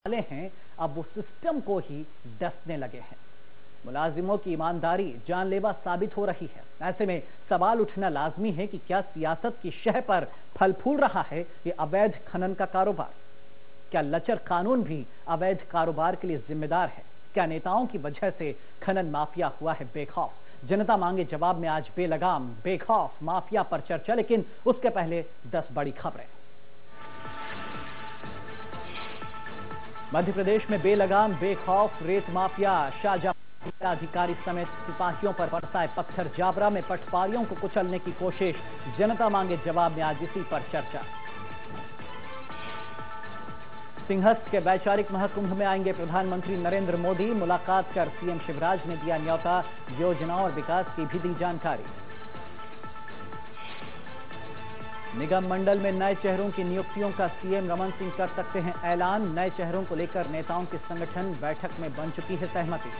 वाले हैं, अब वो सिस्टम को ही डसने लगे हैं। मुलाजिमों की ईमानदारी जानलेवा साबित हो रही है। ऐसे में सवाल उठना लाजमी है कि क्या सियासत की शह पर फल फूल रहा है ये अवैध खनन का कारोबार? क्या लचर कानून भी अवैध कारोबार के लिए जिम्मेदार है? क्या नेताओं की वजह से खनन माफिया हुआ है बेखौफ? जनता मांगे जवाब में आज बेलगाम बेखौफ माफिया पर चर्चा, लेकिन उसके पहले 10 बड़ी खबरें। मध्य प्रदेश में बेलगाम बेखौफ रेत माफिया, शाहजहां अधिकारी समेत सिपाहियों पर बरसाए पत्थर। जाबरा में पटवारियों को कुचलने की कोशिश, जनता मांगे जवाब में आज इसी पर चर्चा। सिंहस्थ के वैचारिक महाकुंभ में आएंगे प्रधानमंत्री नरेंद्र मोदी। मुलाकात कर सीएम शिवराज ने दिया न्यौता, योजनाओं और विकास की भी दी जानकारी। निगम मंडल में नए चेहरों की नियुक्तियों का सीएम रमन सिंह कर सकते हैं ऐलान। नए चेहरों को लेकर नेताओं की संगठन बैठक में बन चुकी है सहमति।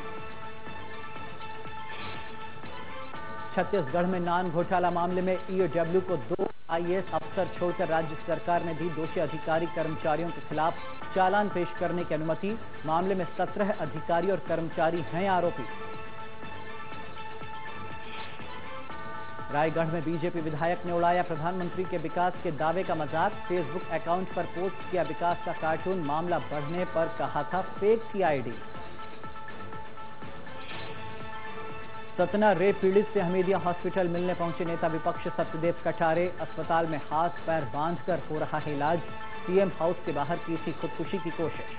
छत्तीसगढ़ में नान घोटाला मामले में ईओडब्ल्यू को 2 आईएएस अफसर छोड़कर राज्य सरकार ने दी दोषी अधिकारी कर्मचारियों के खिलाफ चालान पेश करने की अनुमति। मामले में 17 अधिकारी और कर्मचारी हैं आरोपी। रायगढ़ में बीजेपी विधायक ने उड़ाया प्रधानमंत्री के विकास के दावे का मजाक। फेसबुक अकाउंट पर पोस्ट किया विकास का कार्टून। मामला बढ़ने पर कहा था फेक थी आईडी। सतना रेप पीड़ित से हमीदिया हॉस्पिटल मिलने पहुंचे नेता विपक्ष सत्यदेव कटारे। अस्पताल में हाथ पैर बांधकर हो रहा है इलाज। सीएम हाउस के बाहर की थी खुदकुशी की कोशिश।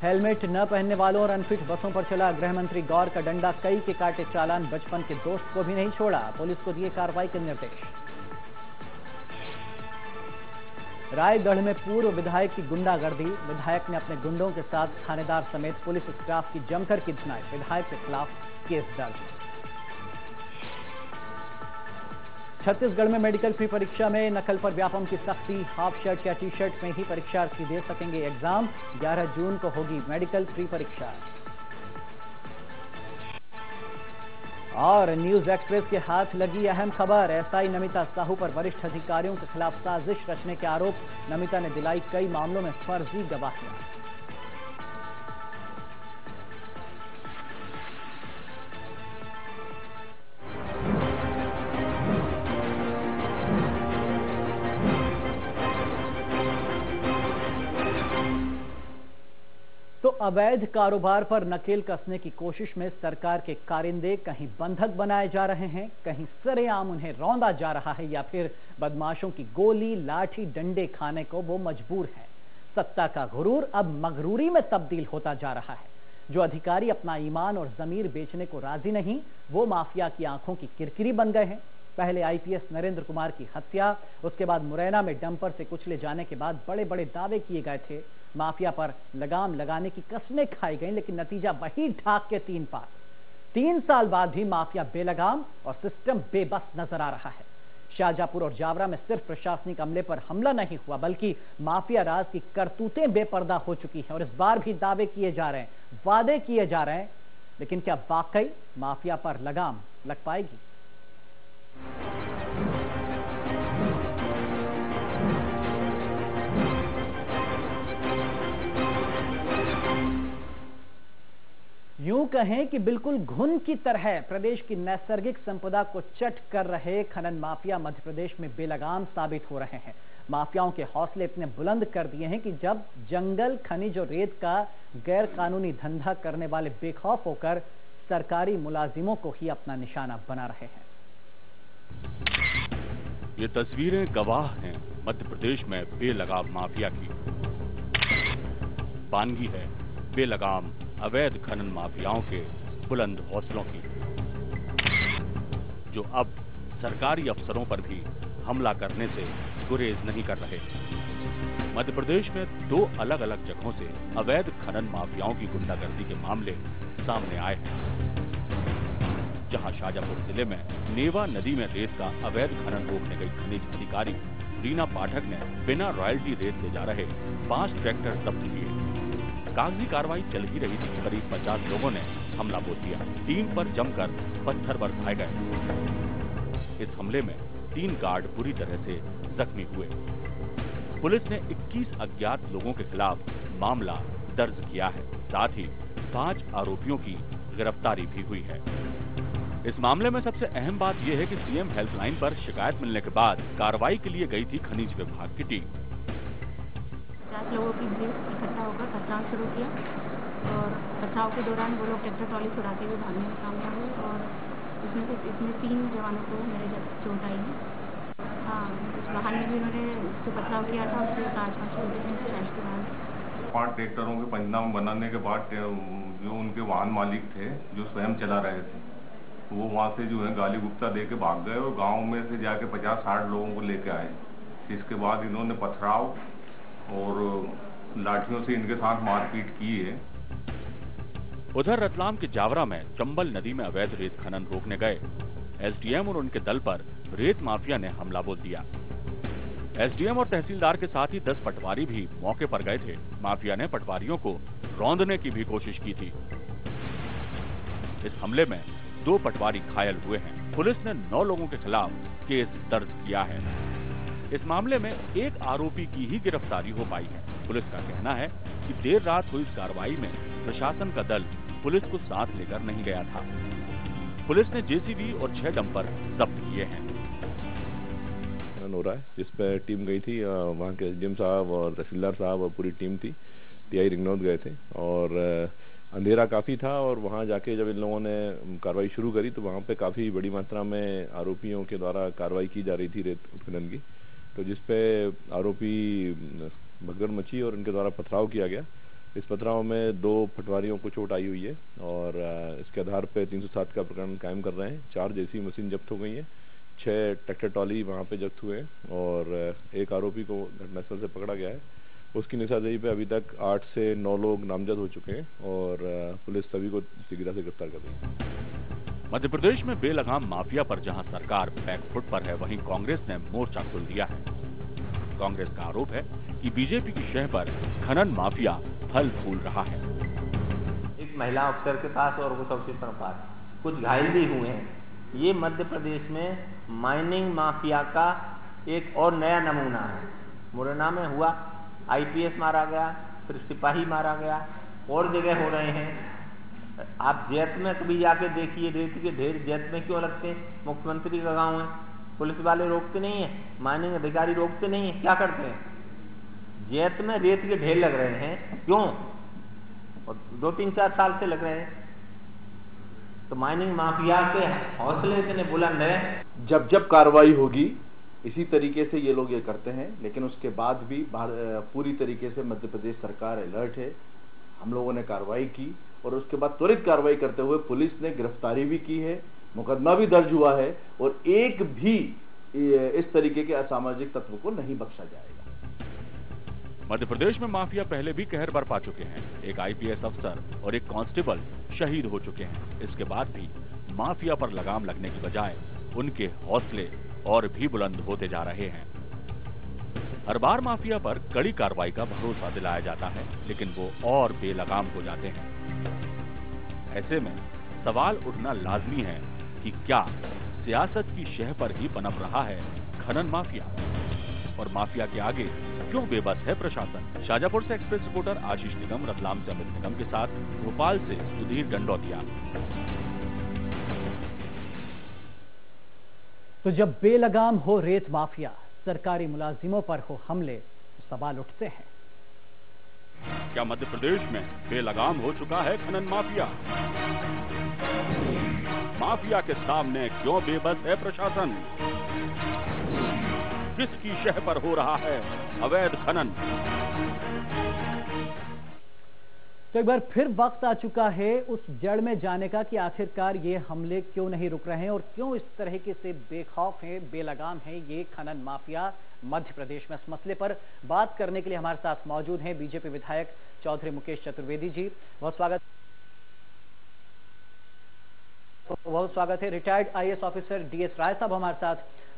हेलमेट न पहनने वालों और अनफिट बसों पर चला गृह मंत्री गौर का डंडा। कई के काटे चालान, बचपन के दोस्त को भी नहीं छोड़ा। पुलिस को दिए कार्रवाई के निर्देश। रायगढ़ में पूर्व विधायक की गुंडागर्दी। विधायक ने अपने गुंडों के साथ थानेदार समेत पुलिस स्टाफ की जमकर की धुनाई। विधायक के खिलाफ केस दर्ज। छत्तीसगढ़ में मेडिकल प्री परीक्षा में नकल पर व्यापम की सख्ती। हाफ शर्ट या टी शर्ट में ही परीक्षार्थी दे सकेंगे एग्जाम। 11 जून को होगी मेडिकल प्री परीक्षा। और न्यूज एक्सप्रेस के हाथ लगी अहम खबर। एसआई नमिता साहू पर वरिष्ठ अधिकारियों के खिलाफ साजिश रचने के आरोप। नमिता ने दिलाई कई मामलों में फर्जी गवाहियां। तो अवैध कारोबार पर नकेल कसने की कोशिश में सरकार के कारिंदे कहीं बंधक बनाए जा रहे हैं, कहीं सरेआम उन्हें रौंदा जा रहा है, या फिर बदमाशों की गोली लाठी डंडे खाने को वो मजबूर है। सत्ता का गुरूर अब मगरूरी में तब्दील होता जा रहा है। जो अधिकारी अपना ईमान और जमीर बेचने को राजी नहीं, वो माफिया की आंखों की किरकिरी बन गए हैं। पहले आईपीएस नरेंद्र कुमार की हत्या, उसके बाद मुरैना में डंपर से कुचले जाने के बाद बड़े बड़े दावे किए गए थे। माफिया पर लगाम लगाने की कस्में खाई गई, लेकिन नतीजा वही ढाक के 3 पार। 3 साल बाद भी माफिया बेलगाम और सिस्टम बेबस नजर आ रहा है। शाहजहांपुर और जावरा में सिर्फ प्रशासनिक अमले पर हमला नहीं हुआ, बल्कि माफिया राज की करतूतें बेपर्दा हो चुकी हैं। और इस बार भी दावे किए जा रहे हैं, वादे किए जा रहे हैं, लेकिन क्या वाकई माफिया पर लगाम लग पाएगी? यूं कहें कि बिल्कुल घुन की तरह प्रदेश की नैसर्गिक संपदा को चट कर रहे खनन माफिया मध्य प्रदेश में बेलगाम साबित हो रहे हैं। माफियाओं के हौसले इतने बुलंद कर दिए हैं कि जब जंगल, खनिज और रेत का गैर कानूनी धंधा करने वाले बेखौफ होकर सरकारी मुलाजिमों को ही अपना निशाना बना रहे हैं। ये तस्वीरें गवाह हैं मध्य प्रदेश में बेलगाम माफिया की। बानगी है बेलगाम अवैध खनन माफियाओं के बुलंद हौसलों की, जो अब सरकारी अफसरों पर भी हमला करने से गुरेज नहीं कर रहे। मध्य प्रदेश में 2 अलग अलग जगहों से अवैध खनन माफियाओं की गुंडागर्दी के मामले सामने आए हैं। जहां शाहजहांपुर जिले में नेवा नदी में रेत का अवैध खनन रोकने गई खनिज अधिकारी रीना पाठक ने बिना रॉयल्टी रेत ले जा रहे 5 ट्रैक्टर जब्त किए। कागजी कार्रवाई चल ही रही थी। करीब 50 लोगों ने हमला बोल दिया। टीम पर जमकर पत्थर बरसाए गए। इस हमले में 3 गार्ड बुरी तरह से जख्मी हुए। पुलिस ने 21 अज्ञात लोगों के खिलाफ मामला दर्ज किया है। साथ ही 5 आरोपियों की गिरफ्तारी भी हुई है। इस मामले में सबसे अहम बात यह है कि सीएम हेल्पलाइन पर शिकायत मिलने के बाद कार्रवाई के लिए गई थी खनिज विभाग की टीम। 50 लोगों की भीड़ इकट्ठा होकर पथराव शुरू किया और पथराव के दौरान वो लोग ट्रैक्टर ट्रॉली छुड़ाते हुए भागने में कामयाब हुए और इसमें 3 जवानों को मेरे चोट आई है। हाँ, उस वाहन में भी उन्होंने जो पथराव किया था उससे 5 लोगों ने तलाश के बाद 5 ट्रैक्टरों के पंचनामा बनाने के बाद जो उनके वाहन मालिक थे जो स्वयं चला रहे थे वो वहाँ से जो है गाली गुप्ता दे के भाग गए और गांव में से जाके 50-60 लोगों को लेके आए। इसके बाद इन्होंने पथराव और लाठियों से इनके साथ मारपीट की है। उधर रतलाम के जावरा में चंबल नदी में अवैध रेत खनन रोकने गए एसडीएम और उनके दल पर रेत माफिया ने हमला बोल दिया। एसडीएम और तहसीलदार के साथ ही 10 पटवारी भी मौके पर गए थे। माफिया ने पटवारियों को रौंदने की भी कोशिश की थी। इस हमले में 2 पटवारी घायल हुए हैं। पुलिस ने 9 लोगों के खिलाफ केस दर्ज किया है। इस मामले में एक आरोपी की ही गिरफ्तारी हो पाई है। पुलिस का कहना है कि देर रात हुई इस कार्रवाई में प्रशासन का दल पुलिस को साथ लेकर नहीं गया था। पुलिस ने जेसीबी और 6 डंपर जब्त किए हैं। हो रहा है जिस पर टीम गई थी, वहाँ के एसडीएम साहब और तहसीलदार साहब और पूरी टीम थी, टीआई रिंगनौद गए थे और अंधेरा काफ़ी था और वहाँ जाके जब इन लोगों ने कार्रवाई शुरू करी तो वहाँ पे काफ़ी बड़ी मात्रा में आरोपियों के द्वारा कार्रवाई की जा रही थी रेत उत्खनन की। तो जिस पे आरोपी भगदड़ मची और इनके द्वारा पथराव किया गया। इस पथराव में 2 पटवारियों को चोट आई हुई है और इसके आधार पर 307 का प्रकरण कायम कर रहे हैं। 4 जेसीबी मशीन जब्त हो गई है, 6 ट्रैक्टर ट्रॉली वहाँ पे जब्त हुए हैं और एक आरोपी को घटनास्थल से पकड़ा गया है। उसकी निशानदेही पे अभी तक 8 से 9 लोग नामजद हो चुके हैं और पुलिस सभी को शीघ्र से गिरफ्तार कर रही है। मध्य प्रदेश में बेलगाम माफिया पर जहां सरकार बैकफुट पर है, वहीं कांग्रेस ने मोर्चा खोल दिया है। कांग्रेस का आरोप है कि बीजेपी की शह पर खनन माफिया फल फूल रहा है। एक महिला अफसर के पास और कुछ अफसर के पास कुछ घायल भी हुए हैं। ये मध्य प्रदेश में माइनिंग माफिया का एक और नया नमूना है। मुरैना में हुआ, आईपीएस मारा गया, फिर सिपाही मारा गया, और जगह हो रहे हैं। आप जैत में कभी जाके देखिए, रेत के ढेर जैत में क्यों लगते हैं? मुख्यमंत्री का गांव है, पुलिस वाले रोकते नहीं है, माइनिंग अधिकारी रोकते नहीं है, क्या करते हैं? जैत में रेत के ढेर लग रहे हैं, क्यों? और 2-3-4 साल से लग रहे हैं। तो माइनिंग माफिया के हौसले इतने बुलंद है। जब जब कार्रवाई होगी इसी तरीके से ये लोग ये करते हैं, लेकिन उसके बाद भी पूरी तरीके से मध्य प्रदेश सरकार अलर्ट है। हम लोगों ने कार्रवाई की और उसके बाद त्वरित कार्रवाई करते हुए पुलिस ने गिरफ्तारी भी की है, मुकदमा भी दर्ज हुआ है और एक भी इस तरीके के असामाजिक तत्व को नहीं बख्शा जाएगा। मध्य प्रदेश में माफिया पहले भी कहर बरपा चुके हैं। एक आईपीएस अफसर और एक कांस्टेबल शहीद हो चुके हैं। इसके बाद भी माफिया पर लगाम लगने की बजाय उनके हौसले और भी बुलंद होते जा रहे हैं। हर बार माफिया पर कड़ी कार्रवाई का भरोसा दिलाया जाता है, लेकिन वो और बेलगाम हो जाते हैं। ऐसे में सवाल उठना लाजमी है कि क्या सियासत की शह पर ही पनप रहा है खनन माफिया, और माफिया के आगे क्यों बेबस है प्रशासन? शाजापुर से एक्सप्रेस रिपोर्टर आशीष निगम, रतलाम से अमित निगम के साथ भोपाल से सुधीर दंडौतिया। तो जब बेलगाम हो रेत माफिया, सरकारी मुलाजिमों पर हो हमले, तो सवाल उठते हैं, क्या मध्य प्रदेश में बेलगाम हो चुका है खनन माफिया? माफिया के सामने क्यों बेबस है प्रशासन? किसकी शह पर हो रहा है अवैध खनन? तो एक बार फिर वक्त आ चुका है उस जड़ में जाने का कि आखिरकार ये हमले क्यों नहीं रुक रहे हैं और क्यों इस तरीके से बेखौफ हैं, बेलगाम हैं ये खनन माफिया मध्य प्रदेश में। इस मसले पर बात करने के लिए हमारे साथ मौजूद हैं बीजेपी विधायक चौधरी मुकेश चतुर्वेदी जी। बहुत स्वागत है। रिटायर्ड आईएएस ऑफिसर डीएस राय साहब हमारे साथ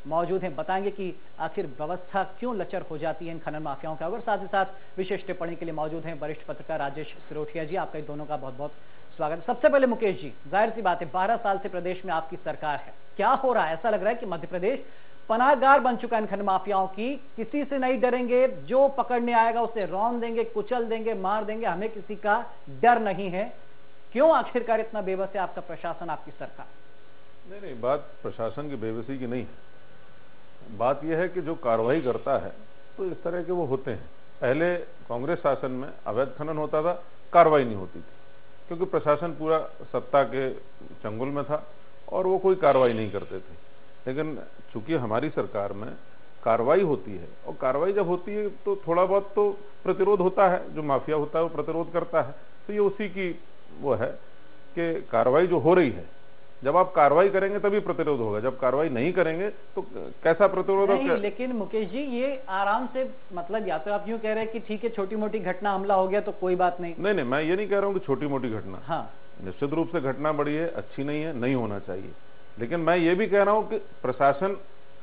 मौजूद हैं, बताएंगे कि आखिर व्यवस्था क्यों लचर हो जाती है इन खनन माफियाओं का। और साथ ही साथ विशेष टिप्पणी के लिए मौजूद हैं वरिष्ठ पत्रकार राजेश सिरोठिया जी। आपका दोनों का बहुत बहुत स्वागत है। सबसे पहले मुकेश जी, जाहिर सी बात है 12 साल से प्रदेश में आपकी सरकार है, क्या हो रहा है? ऐसा लग रहा है कि मध्य प्रदेश पनाहगार बन चुका है इन खनन माफियाओं की। किसी से नहीं डरेंगे, जो पकड़ने आएगा उसे रौंद देंगे, कुचल देंगे, मार देंगे, हमें किसी का डर नहीं है। क्यों आखिरकार इतना बेबस है आपका प्रशासन, आपकी सरकार? नहीं, बात प्रशासन की बेबसी की नहीं है, बात यह है कि जो कार्रवाई करता है तो इस तरह के वो होते हैं। पहले कांग्रेस शासन में अवैध खनन होता था, कार्रवाई नहीं होती थी, क्योंकि प्रशासन पूरा सत्ता के चंगुल में था और वो कोई कार्रवाई नहीं करते थे। लेकिन चूंकि हमारी सरकार में कार्रवाई होती है, और कार्रवाई जब होती है तो थोड़ा बहुत तो प्रतिरोध होता है, जो माफिया होता है वो प्रतिरोध करता है। तो ये उसी की वो है कि कार्रवाई जो हो रही है, जब आप कार्रवाई करेंगे तभी प्रतिरोध होगा, जब कार्रवाई नहीं करेंगे तो कैसा प्रतिरोध होगा? लेकिन मुकेश जी, ये आराम से, मतलब या तो आप यूं कह रहे हैं कि ठीक है छोटी मोटी घटना हमला हो गया तो कोई बात नहीं। नहीं, मैं ये नहीं कह रहा हूं कि छोटी मोटी घटना, हाँ, निश्चित रूप से घटना बड़ी है, अच्छी नहीं है, नहीं होना चाहिए। लेकिन मैं ये भी कह रहा हूं कि प्रशासन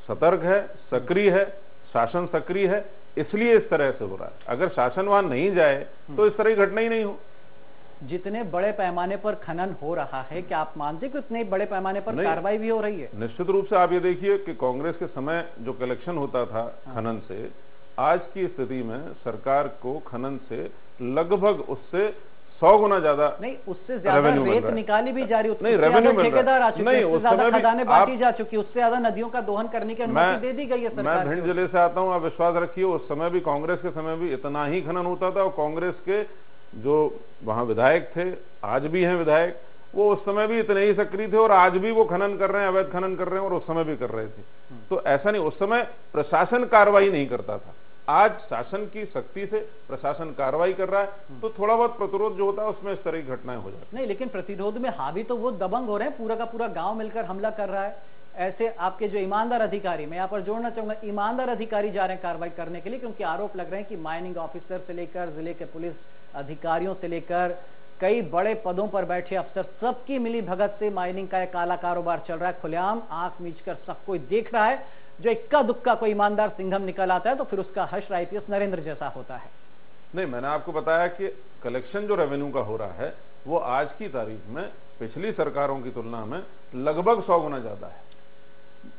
सतर्क है, सक्रिय है, शासन सक्रिय है, इसलिए इस तरह से हो रहा है। अगर शासन वहां नहीं जाए तो इस तरह की घटना ही नहीं हो। जितने बड़े पैमाने पर खनन हो रहा है, क्या आप मानते कि उतने बड़े पैमाने पर कार्रवाई भी हो रही है? निश्चित रूप से आप ये देखिए कि कांग्रेस के समय जो कलेक्शन होता था खनन से, आज की स्थिति में सरकार को खनन से लगभग उससे 100 गुना ज्यादा, नहीं उससे ज्यादा रेत निकाली भी जा रही, नहीं रेवेन्यू ठेकेदार आ चुके हैं, उससे ज्यादा खदानें बांटी जा चुकी, उससे ज्यादा नदियों का दोहन करने की अनुमति दे दी गई है सरकार। मैं भिंड जिले से आता हूं, आप विश्वास रखिए उस समय भी, कांग्रेस के समय भी इतना ही खनन होता था, और कांग्रेस के जो वहां विधायक थे, आज भी हैं विधायक, वो उस समय भी इतने ही सक्रिय थे और आज भी वो खनन कर रहे हैं, अवैध खनन कर रहे हैं, और उस समय भी कर रहे थे। तो ऐसा नहीं, उस समय प्रशासन कार्रवाई नहीं करता था, आज शासन की सख्ती से प्रशासन कार्रवाई कर रहा है, तो थोड़ा बहुत प्रतिरोध जो होता है उसमें इस तरह की घटनाएं हो जाती। नहीं, लेकिन प्रतिरोध में हावी तो वो दबंग हो रहे हैं, पूरा का पूरा गांव मिलकर हमला कर रहा है। ऐसे आपके जो ईमानदार अधिकारी, मैं यहाँ पर जोड़ना चाहूंगा, ईमानदार अधिकारी जा रहे हैं कार्रवाई करने के लिए, क्योंकि आरोप लग रहे हैं कि माइनिंग ऑफिसर से लेकर जिले के पुलिस अधिकारियों से लेकर कई बड़े पदों पर बैठे अफसर, सबकी मिली भगत से माइनिंग का एक काला कारोबार चल रहा है, खुलेआम आंख मीचकर सब कोई देख रहा है। जो इक्का दुक्का कोई ईमानदार सिंघम निकल आता है तो फिर उसका हश्र आईपीएस नरेंद्र जैसा होता है। नहीं, मैंने आपको बताया कि कलेक्शन जो रेवेन्यू का हो रहा है वो आज की तारीख में पिछली सरकारों की तुलना में लगभग 100 गुना ज्यादा है।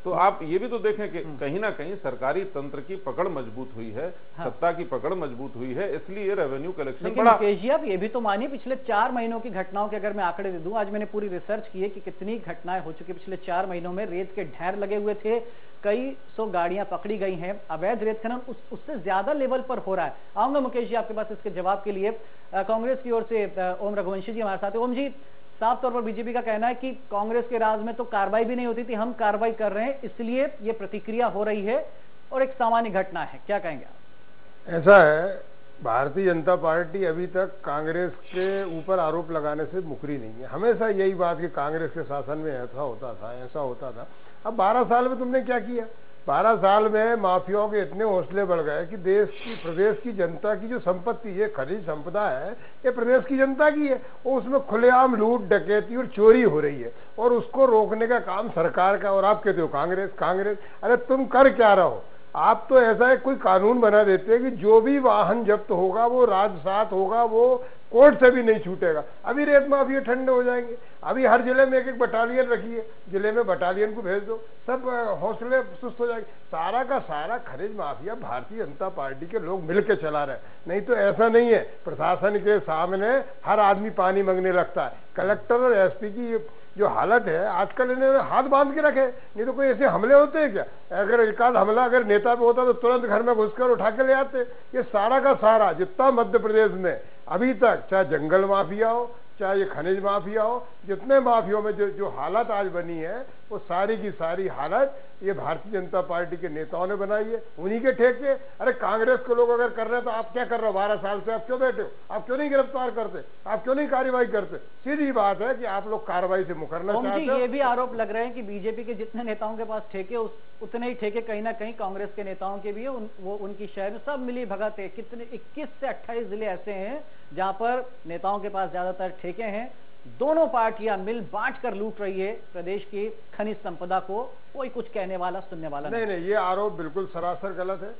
तो आप ये भी तो देखें कि कहीं ना कहीं सरकारी तंत्र की पकड़ मजबूत हुई है, सत्ता की पकड़ मजबूत हुई है, इसलिए रेवेन्यू कलेक्शन बढ़ा। मुकेश जी, आप ये भी तो मानिए पिछले 4 महीनों की घटनाओं के अगर मैं आंकड़े दे दूं, आज मैंने पूरी रिसर्च की है कि कितनी घटनाएं हो चुकी पिछले 4 महीनों में। रेत के ढेर लगे हुए थे, कई 100 गाड़ियां पकड़ी गई हैं, अवैध रेत खनन उससे ज्यादा लेवल पर हो रहा है। आऊंगा मुकेश जी आपके पास इसके जवाब के लिए। कांग्रेस की ओर से ओम रघुवंशी जी हमारे साथ हैं। ओम जी, साफ तौर पर बीजेपी का कहना है कि कांग्रेस के राज में तो कार्रवाई भी नहीं होती थी, हम कार्रवाई कर रहे हैं, इसलिए ये प्रतिक्रिया हो रही है और एक सामान्य घटना है, क्या कहेंगे आप? ऐसा है, भारतीय जनता पार्टी अभी तक कांग्रेस के ऊपर आरोप लगाने से मुकरी नहीं है। हमेशा यही बात कि कांग्रेस के शासन में ऐसा होता था, ऐसा होता था। अब 12 साल में तुमने क्या किया? 12 साल में माफियाओं के इतने हौसले बढ़ गए कि प्रदेश की जनता की जो संपत्ति, ये खनिज संपदा है, ये प्रदेश की जनता की है, और उसमें खुलेआम लूट डकैती और चोरी हो रही है, और उसको रोकने का काम सरकार का। और आप कहते हो कांग्रेस। अरे तुम कर क्या रहो? आप तो ऐसा है कोई कानून बना देते हैं कि जो भी वाहन जब्त होगा वो राजसात होगा, वो कोर्ट से भी नहीं छूटेगा। अभी रेत माफिया ठंडे हो जाएंगे। अभी हर जिले में एक बटालियन रखी है, जिले में बटालियन को भेज दो, सब हौसले सुस्त हो जाएंगे। सारा का सारा खनिज माफिया भारतीय जनता पार्टी के लोग मिलकर चला रहे, नहीं तो ऐसा नहीं है। प्रशासन के सामने हर आदमी पानी मांगने लगता है। कलेक्टर और एसपी की जो हालत है आजकल, इन्होंने हाथ बांध के रखे, नहीं तो कोई ऐसे हमले होते हैं क्या? अगर एक आध हमला अगर नेता पे होता तो तुरंत घर में घुसकर उठा के ले आते। ये सारा का सारा जितना मध्य प्रदेश में अभी तक, चाहे जंगल माफिया हो, चाहे ये खनिज माफिया हो, जितने माफियों में जो हालत आज बनी है, वो सारी की सारी हालत ये भारतीय जनता पार्टी के नेताओं ने बनाई है, उन्हीं के ठेके। अरे कांग्रेस के लोग अगर कर रहे हैं तो आप क्या कर रहे हो? 12 साल से आप क्यों बैठे हो? आप क्यों नहीं गिरफ्तार करते? आप क्यों नहीं कार्रवाई करते? सीधी बात है कि आप लोग कार्रवाई से मुकरना चाहते हो। ये भी आरोप लग रहे हैं कि बीजेपी के जितने नेताओं के पास ठेके, उतने ही ठेके कहीं ना कहीं कांग्रेस के नेताओं के भी है। वो उनकी शहर में सब मिली भगत है। कितने 21 से 28 जिले ऐसे हैं जहां पर नेताओं के पास ज्यादातर ठेके हैं। दोनों पार्टियां मिल बांट कर लूट रही है प्रदेश की खनिज संपदा को। कोई कुछ कहने वाला, सुनने वाला नहीं, ये आरोप बिल्कुल सरासर गलत है।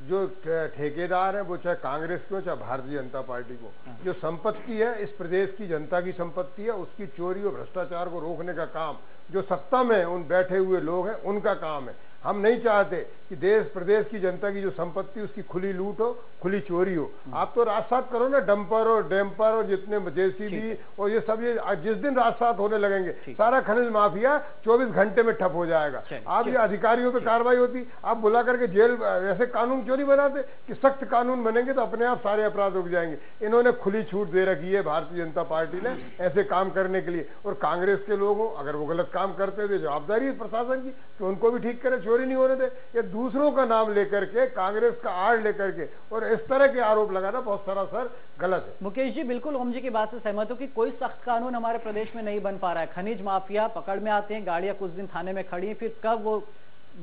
जो ठेकेदार है वो चाहे कांग्रेस की हो चाहे भारतीय जनता पार्टी को, जो संपत्ति है इस प्रदेश की जनता की संपत्ति है, उसकी चोरी और भ्रष्टाचार को रोकने का काम जो सत्ता में उन बैठे हुए लोग हैं उनका काम है। हम नहीं चाहते कि देश प्रदेश की जनता की जो संपत्ति उसकी खुली लूट हो, खुली चोरी हो। आप तो राजसात करो ना, डंपर और डैम्पर और जितने जेसीबी और ये सब, ये जिस दिन राजसात होने लगेंगे सारा खनिज माफिया 24 घंटे में ठप हो जाएगा। आप ये अधिकारियों पे कार्रवाई होती, आप बुला करके जेल, ऐसे कानून क्यों नहीं बनाते कि सख्त कानून बनेंगे तो अपने आप सारे अपराध रुक जाएंगे। इन्होंने खुली छूट दे रखी है भारतीय जनता पार्टी ने ऐसे काम करने के लिए। और कांग्रेस के लोगों, अगर वो गलत काम करते थे, जवाबदारी है प्रशासन की कि उनको भी ठीक करे, चोरी नहीं होने दे। ये दूसरों का नाम लेकर के, कांग्रेस का आड़ लेकर के और इस तरह के आरोप लगाना बहुत सरासर गलत है। मुकेश जी, बिल्कुल ओम जी की बात से सहमत हूं कि कोई सख्त कानून हमारे प्रदेश में नहीं बन पा रहा है। खनिज माफिया पकड़ में आते हैं, गाड़ियां कुछ दिन थाने में खड़ी हैं, फिर कब वो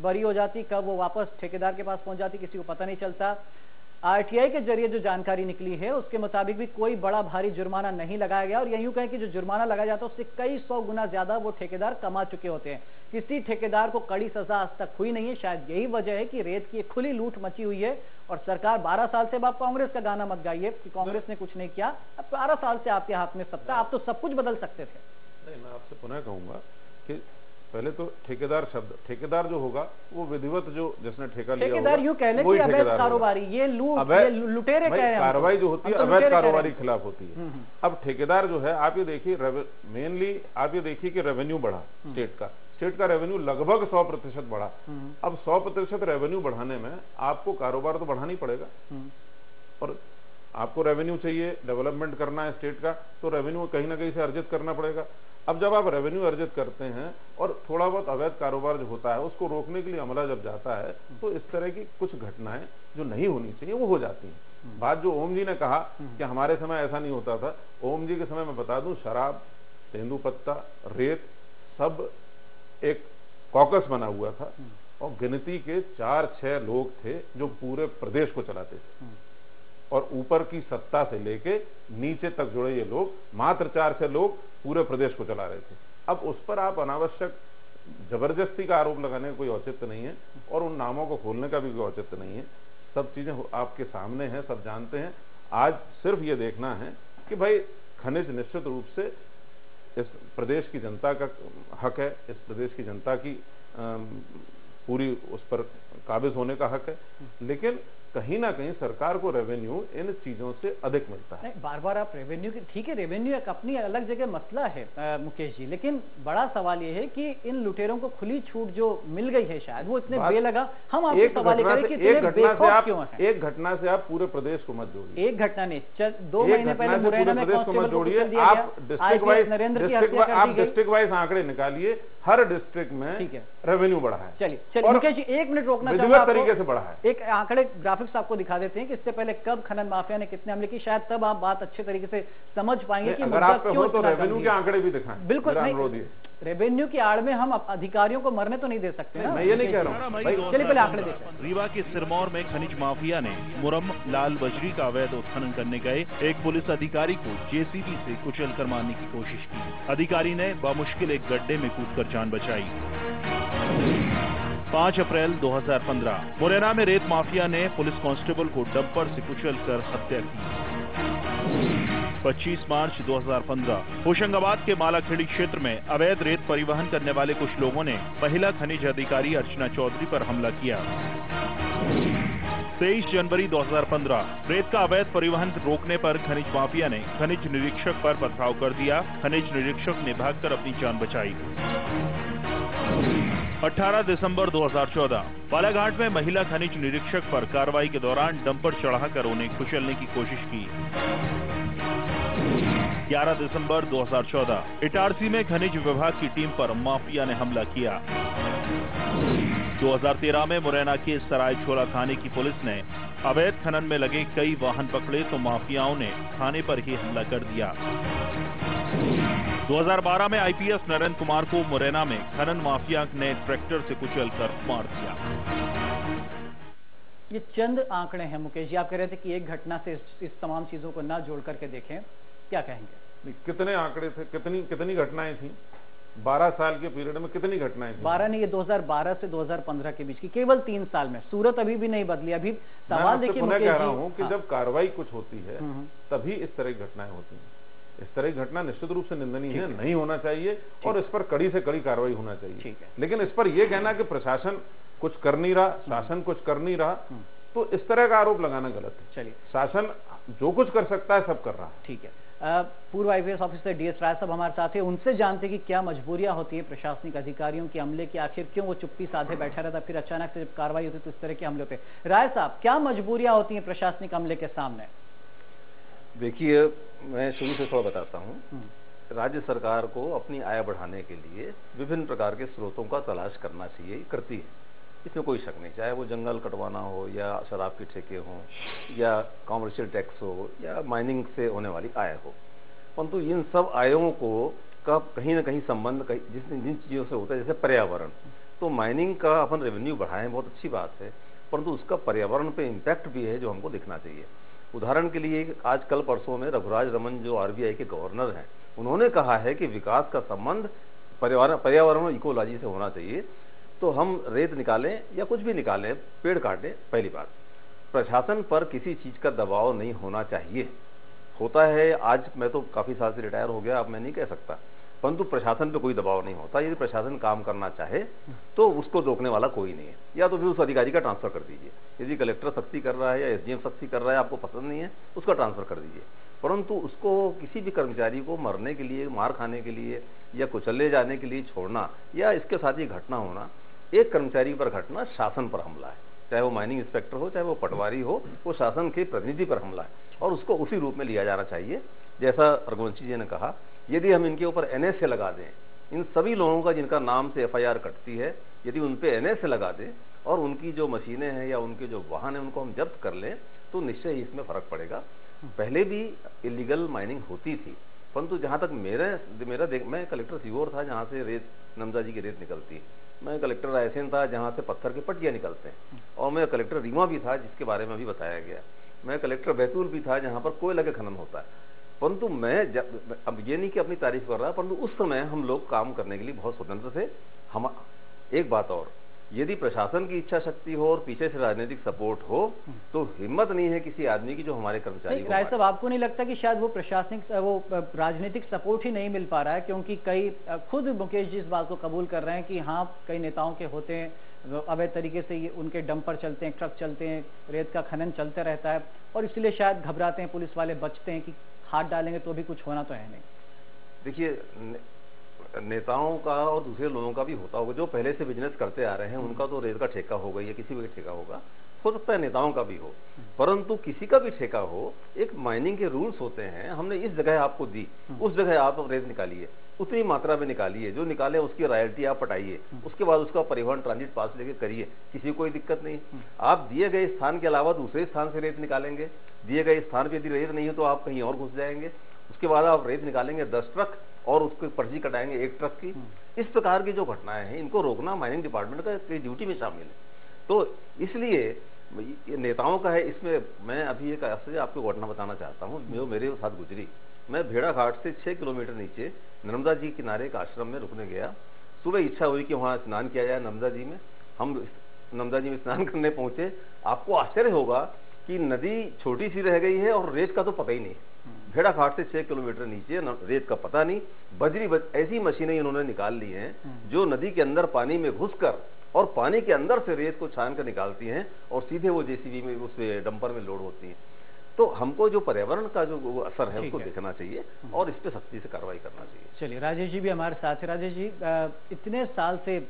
बरी हो जाती, कब वो वापस ठेकेदार के पास पहुंच जाती, किसी को पता नहीं चलता। आरटीआई के जरिए जो जानकारी निकली है उसके मुताबिक भी कोई बड़ा भारी जुर्माना नहीं लगाया गया, और यूं कहें कि जो जुर्माना लगाया जाता है उससे कई 100 गुना ज्यादा वो ठेकेदार कमा चुके होते हैं। किसी ठेकेदार को कड़ी सजा आज तक हुई नहीं है। शायद यही वजह है कि रेत की खुली लूट मची हुई है। और सरकार 12 साल से, आप कांग्रेस का गाना मत गाइए कि कांग्रेस ने कुछ नहीं किया। अब 12 साल से आपके हाथ में सत्ता, आप तो सब कुछ बदल सकते थे। नहीं, मैं आपसे पुनः कहूंगा कि पहले तो ठेकेदार शब्द, ठेकेदार जो होगा वो विधिवत जो जिसने ठेका लिया होगा, ठेकेदार यूं कह लें कि अवैध कारोबारी, ये लुटेरे कह रहे हैं। कार्रवाई जो होती है अवैध कारोबारी के खिलाफ होती है। अब ठेकेदार जो है, आप ये देखिए, मेनली आप ये देखिए कि रेवेन्यू बढ़ा स्टेट का रेवेन्यू लगभग 100% बढ़ा। अब 100% रेवेन्यू बढ़ाने में आपको कारोबार तो बढ़ाना ही पड़ेगा, और आपको रेवेन्यू चाहिए, डेवलपमेंट करना है स्टेट का, तो रेवेन्यू कहीं ना कहीं से अर्जित करना पड़ेगा। अब जब आप रेवेन्यू अर्जित करते हैं और थोड़ा बहुत अवैध कारोबार जो होता है उसको रोकने के लिए अमला जब जाता है, तो इस तरह की कुछ घटनाएं जो नहीं होनी चाहिए वो हो जाती हैं। बात जो ओम जी ने कहा कि हमारे समय ऐसा नहीं होता था, ओम जी के समय मैं बता दूं, शराब, तेंदुपत्ता, रेत, सब एक कॉकस बना हुआ था, और गिनती के 4-6 लोग थे जो पूरे प्रदेश को चलाते थे, और ऊपर की सत्ता से लेके नीचे तक जुड़े ये लोग, मात्र 4-6 लोग पूरे प्रदेश को चला रहे थे। अब उस पर आप अनावश्यक जबरदस्ती का आरोप लगाने का कोई औचित्य नहीं है, और उन नामों को खोलने का भी कोई औचित्य नहीं है। सब चीजें आपके सामने हैं, सब जानते हैं। आज सिर्फ ये देखना है कि भाई खनिज निश्चित रूप से इस प्रदेश की जनता का हक है, इस प्रदेश की जनता की पूरी उस पर काबिज होने का हक है, लेकिन कहीं ना कहीं सरकार को रेवेन्यू इन चीजों से अधिक मिलता है। बार बार आप रेवेन्यू की, ठीक है, रेवेन्यू एक अपनी अलग जगह मसला है मुकेश जी, लेकिन बड़ा सवाल यह है कि इन लुटेरों को खुली छूट जो मिल गई है, शायद वो इतने बेलगा, हम आपसे सवाल करें कि एक घटना से आप पूरे प्रदेश को मत जोड़िए। एक घटना ने 2 महीने पहले मुरैना में प्रदेश को मत जोड़िए, आप डिस्ट्रिक्ट वाइज आंकड़े निकालिए, हर डिस्ट्रिक्ट में रेवेन्यू बढ़ा है। चलिए मुकेश जी, 1 मिनट रोकना चाहूंगा, तरीके से बढ़ा है। एक आंकड़े ग्राफिक्स आपको दिखा देते हैं कि इससे पहले कब खनन माफिया ने कितने हमले की, शायद तब आप बात अच्छे तरीके से समझ पाएंगे कि अगर आप हो तो रेवेन्यू के आंकड़े भी दिखाएं। बिल्कुल नहीं, रेवेन्यू की आड़ में हम अधिकारियों को मरने तो नहीं दे सकते ना। मैं ये नहीं कह रहा हूं। चलिए पहले आंकड़े देखें। रीवा के सिरमौर में खनिज माफिया ने मुरम लाल बजरी का अवैध उत्खनन करने गए एक पुलिस अधिकारी को जेसीबी से कुचल कर मारने की कोशिश की। अधिकारी ने बामुश्किल एक गड्ढे में कूदकर जान बचाई। 5 अप्रैल 2015 मुरैना में रेत माफिया ने पुलिस कांस्टेबल को डंपर से कुचलकर हत्या की। 25 मार्च 2015 होशंगाबाद के मालाखेड़ी क्षेत्र में अवैध रेत परिवहन करने वाले कुछ लोगों ने महिला खनिज अधिकारी अर्चना चौधरी पर हमला किया। 23 जनवरी 2015 रेत का अवैध परिवहन रोकने पर खनिज माफिया ने खनिज निरीक्षक पर पथराव कर दिया। खनिज निरीक्षक ने भागकर अपनी जान बचाई। 18 दिसंबर 2014 बालाघाट में महिला खनिज निरीक्षक पर कार्रवाई के दौरान डंपर चढ़ाकर उन्हें कुचलने की कोशिश की। 11 दिसंबर 2014 इटारसी में खनिज विभाग की टीम पर माफिया ने हमला किया। 2013 में मुरैना के सराय छोला थाने की पुलिस ने अवैध खनन में लगे कई वाहन पकड़े तो माफियाओं ने थाने पर ही हमला कर दिया। 2012 में आईपीएस नरेंद्र कुमार को मुरैना में खनन माफिया ने ट्रैक्टर से कुचलकर मार दिया। ये चंद आंकड़े हैं मुकेश जी, आप कह रहे थे कि एक घटना से इस तमाम चीजों को ना जोड़ करके देखें, क्या कहेंगे? कितने आंकड़े थे, कितनी घटनाएं थी 12 साल के पीरियड में, कितनी घटनाएं थी? 12 नहीं, ये 2012 से 2015 के बीच की केवल 3 साल में। सूरत अभी भी नहीं बदली। अभी सवाल देखिए, मैं कह रहा हूं कि जब कार्रवाई कुछ होती है तभी इस तरह की घटनाएं होती हैं। इस तरह की घटना निश्चित रूप से निंदनीय है, नहीं होना चाहिए, और इस पर कड़ी से कड़ी कार्रवाई होना चाहिए। लेकिन इस पर यह कहना कि प्रशासन कुछ कर नहीं रहा, शासन कुछ कर नहीं रहा, तो इस तरह का आरोप लगाना गलत है। चलिए, शासन जो कुछ कर सकता है सब कर रहा है। ठीक है। पूर्व IPS ऑफिसर DS राय साहब हमारे साथ हैं, उनसे जानते कि क्या मजबूरियां होती है प्रशासनिक अधिकारियों के अमले की, आखिर क्यों वो चुप्पी साधे बैठा रहता, फिर अचानक से जब कार्रवाई होती तो इस तरह के हमले होते। राय साहब, क्या मजबूरियां होती हैं प्रशासनिक अमले के सामने? देखिए, मैं शुरू से थोड़ा बताता हूँ। राज्य सरकार को अपनी आय बढ़ाने के लिए विभिन्न प्रकार के स्रोतों का तलाश करना चाहिए, करती है, इसमें कोई शक नहीं। चाहे वो जंगल कटवाना हो या शराब के ठेके हों या कॉमर्शियल टैक्स हो या माइनिंग से होने वाली आय हो, परंतु इन सब आयों को का कहीं ना कहीं संबंध जिन चीज़ों से होता है, जैसे पर्यावरण। तो माइनिंग का अपन रेवेन्यू बढ़ाएं, बहुत अच्छी बात है, परंतु उसका पर्यावरण पे इम्पैक्ट भी है जो हमको दिखना चाहिए। उदाहरण के लिए आज कल परसों में रघुराज रमन जो RBI के गवर्नर हैं, उन्होंने कहा है कि विकास का संबंध पर्यावरण और इकोलॉजी से होना चाहिए। तो हम रेत निकालें या कुछ भी निकालें, पेड़ काटें, पहली बात प्रशासन पर किसी चीज का दबाव नहीं होना चाहिए। होता है, आज मैं तो काफी साल से रिटायर हो गया, अब मैं नहीं कह सकता, परंतु प्रशासन पे कोई दबाव नहीं होता। यदि प्रशासन काम करना चाहे तो उसको रोकने वाला कोई नहीं है, या तो फिर उस अधिकारी का ट्रांसफर कर दीजिए। यदि कलेक्टर सख्ती कर रहा है या SDM सख्ती कर रहा है, आपको पसंद नहीं है, उसका ट्रांसफर कर दीजिए। परंतु उसको किसी भी कर्मचारी को मरने के लिए, मार खाने के लिए या कुचले जाने के लिए छोड़ना या इसके साथ ये घटना होना, एक कर्मचारी पर घटना शासन पर हमला है। चाहे वो माइनिंग इंस्पेक्टर हो, चाहे वो पटवारी हो, वो शासन के प्रतिनिधि पर हमला है और उसको उसी रूप में लिया जाना चाहिए। जैसा रघुवंशी जी ने कहा, यदि हम इनके ऊपर NSA लगा दें, इन सभी लोगों का जिनका नाम से FIR कटती है, यदि उन पे NSA लगा दें और उनकी जो मशीनें हैं या उनके जो वाहन हैं उनको हम जब्त कर लें, तो निश्चय ही इसमें फर्क पड़ेगा। पहले भी इलीगल माइनिंग होती थी, परंतु जहाँ तक मैं कलेक्टर सीहोर था जहाँ से रेत, नमदा जी की रेत निकलती है। मैं कलेक्टर रायसेन था जहाँ से पत्थर के पट्टियाँ निकलते हैं, और मैं कलेक्टर रीवा भी था जिसके बारे में अभी बताया गया। मैं कलेक्टर बैतूल भी था जहाँ पर कोयले का खनन होता है। परंतु मैं अब ये नहीं कि अपनी तारीफ कर रहा, परंतु उस समय हम लोग काम करने के लिए बहुत स्वतंत्र थे। हम एक बात और, यदि प्रशासन की इच्छा शक्ति हो और पीछे से राजनीतिक सपोर्ट हो तो हिम्मत नहीं है किसी आदमी की जो हमारे कर्मचारी को। राय साहब, आपको नहीं लगता कि शायद वो प्रशासनिक राजनीतिक सपोर्ट ही नहीं मिल पा रहा है? क्योंकि कई खुद मुकेश जी इस बात को कबूल कर रहे हैं कि हाँ, कई नेताओं के होते हैं, अवैध तरीके से ये उनके डंपर चलते हैं, ट्रक चलते हैं, रेत का खनन चलते रहता है, और इसलिए शायद घबराते हैं, पुलिस वाले बचते हैं कि हाथ डालेंगे तो भी कुछ होना तो है नहीं। देखिए, नेताओं का और दूसरे लोगों का भी होता होगा, जो पहले से बिजनेस करते आ रहे हैं उनका तो रेत का ठेका होगा या किसी भी ठेका होगा, हो सकता है नेताओं का भी हो, परंतु किसी का भी ठेका हो, एक माइनिंग के रूल्स होते हैं। हमने इस जगह आपको दी, उस जगह आप रेत निकालिए, उतनी मात्रा में निकालिए, जो निकाले उसकी रॉयल्टी आप पटाइए, उसके बाद उसका परिवहन ट्रांजिट पास लेके करिए, किसी को कोई दिक्कत नहीं। आप दिए गए स्थान के अलावा दूसरे स्थान से रेत निकालेंगे, दिए गए स्थान पर यदि रेत नहीं हो तो आप कहीं और घुस जाएंगे, उसके बाद आप रेत निकालेंगे 10 ट्रक और उसको पर्ची कटाएंगे 1 ट्रक की। इस प्रकार की जो घटनाएं हैं इनको रोकना माइनिंग डिपार्टमेंट का ड्यूटी में शामिल है। तो इसलिए ये नेताओं का है। इसमें मैं अभी एक आपको घटना बताना चाहता हूँ जो मेरे साथ गुजरी। मैं भेड़ाघाट से 6 किलोमीटर नीचे नर्मदा जी किनारे का आश्रम में रुकने गया। सुबह इच्छा हुई कि वहाँ स्नान किया जाए नर्मदा जी में। हम नर्मदा जी में स्नान करने पहुंचे। आपको आश्चर्य होगा कि नदी छोटी सी रह गई है और रेत का तो पता ही नहीं। भेड़ाघाट से 6 किलोमीटर नीचे रेत का पता नहीं। ऐसी मशीनें इन्होंने निकाल ली हैं जो नदी के अंदर पानी में घुसकर और पानी के अंदर से रेत को छान कर निकालती हैं और सीधे वो JCB में उस डंपर में लोड होती हैं। तो हमको जो पर्यावरण का जो असर है उसको देखना चाहिए और इस पे सख्ती से कार्रवाई करना चाहिए। चलिए, राजेश जी भी हमारे साथ है। राजेश जी, इतने साल से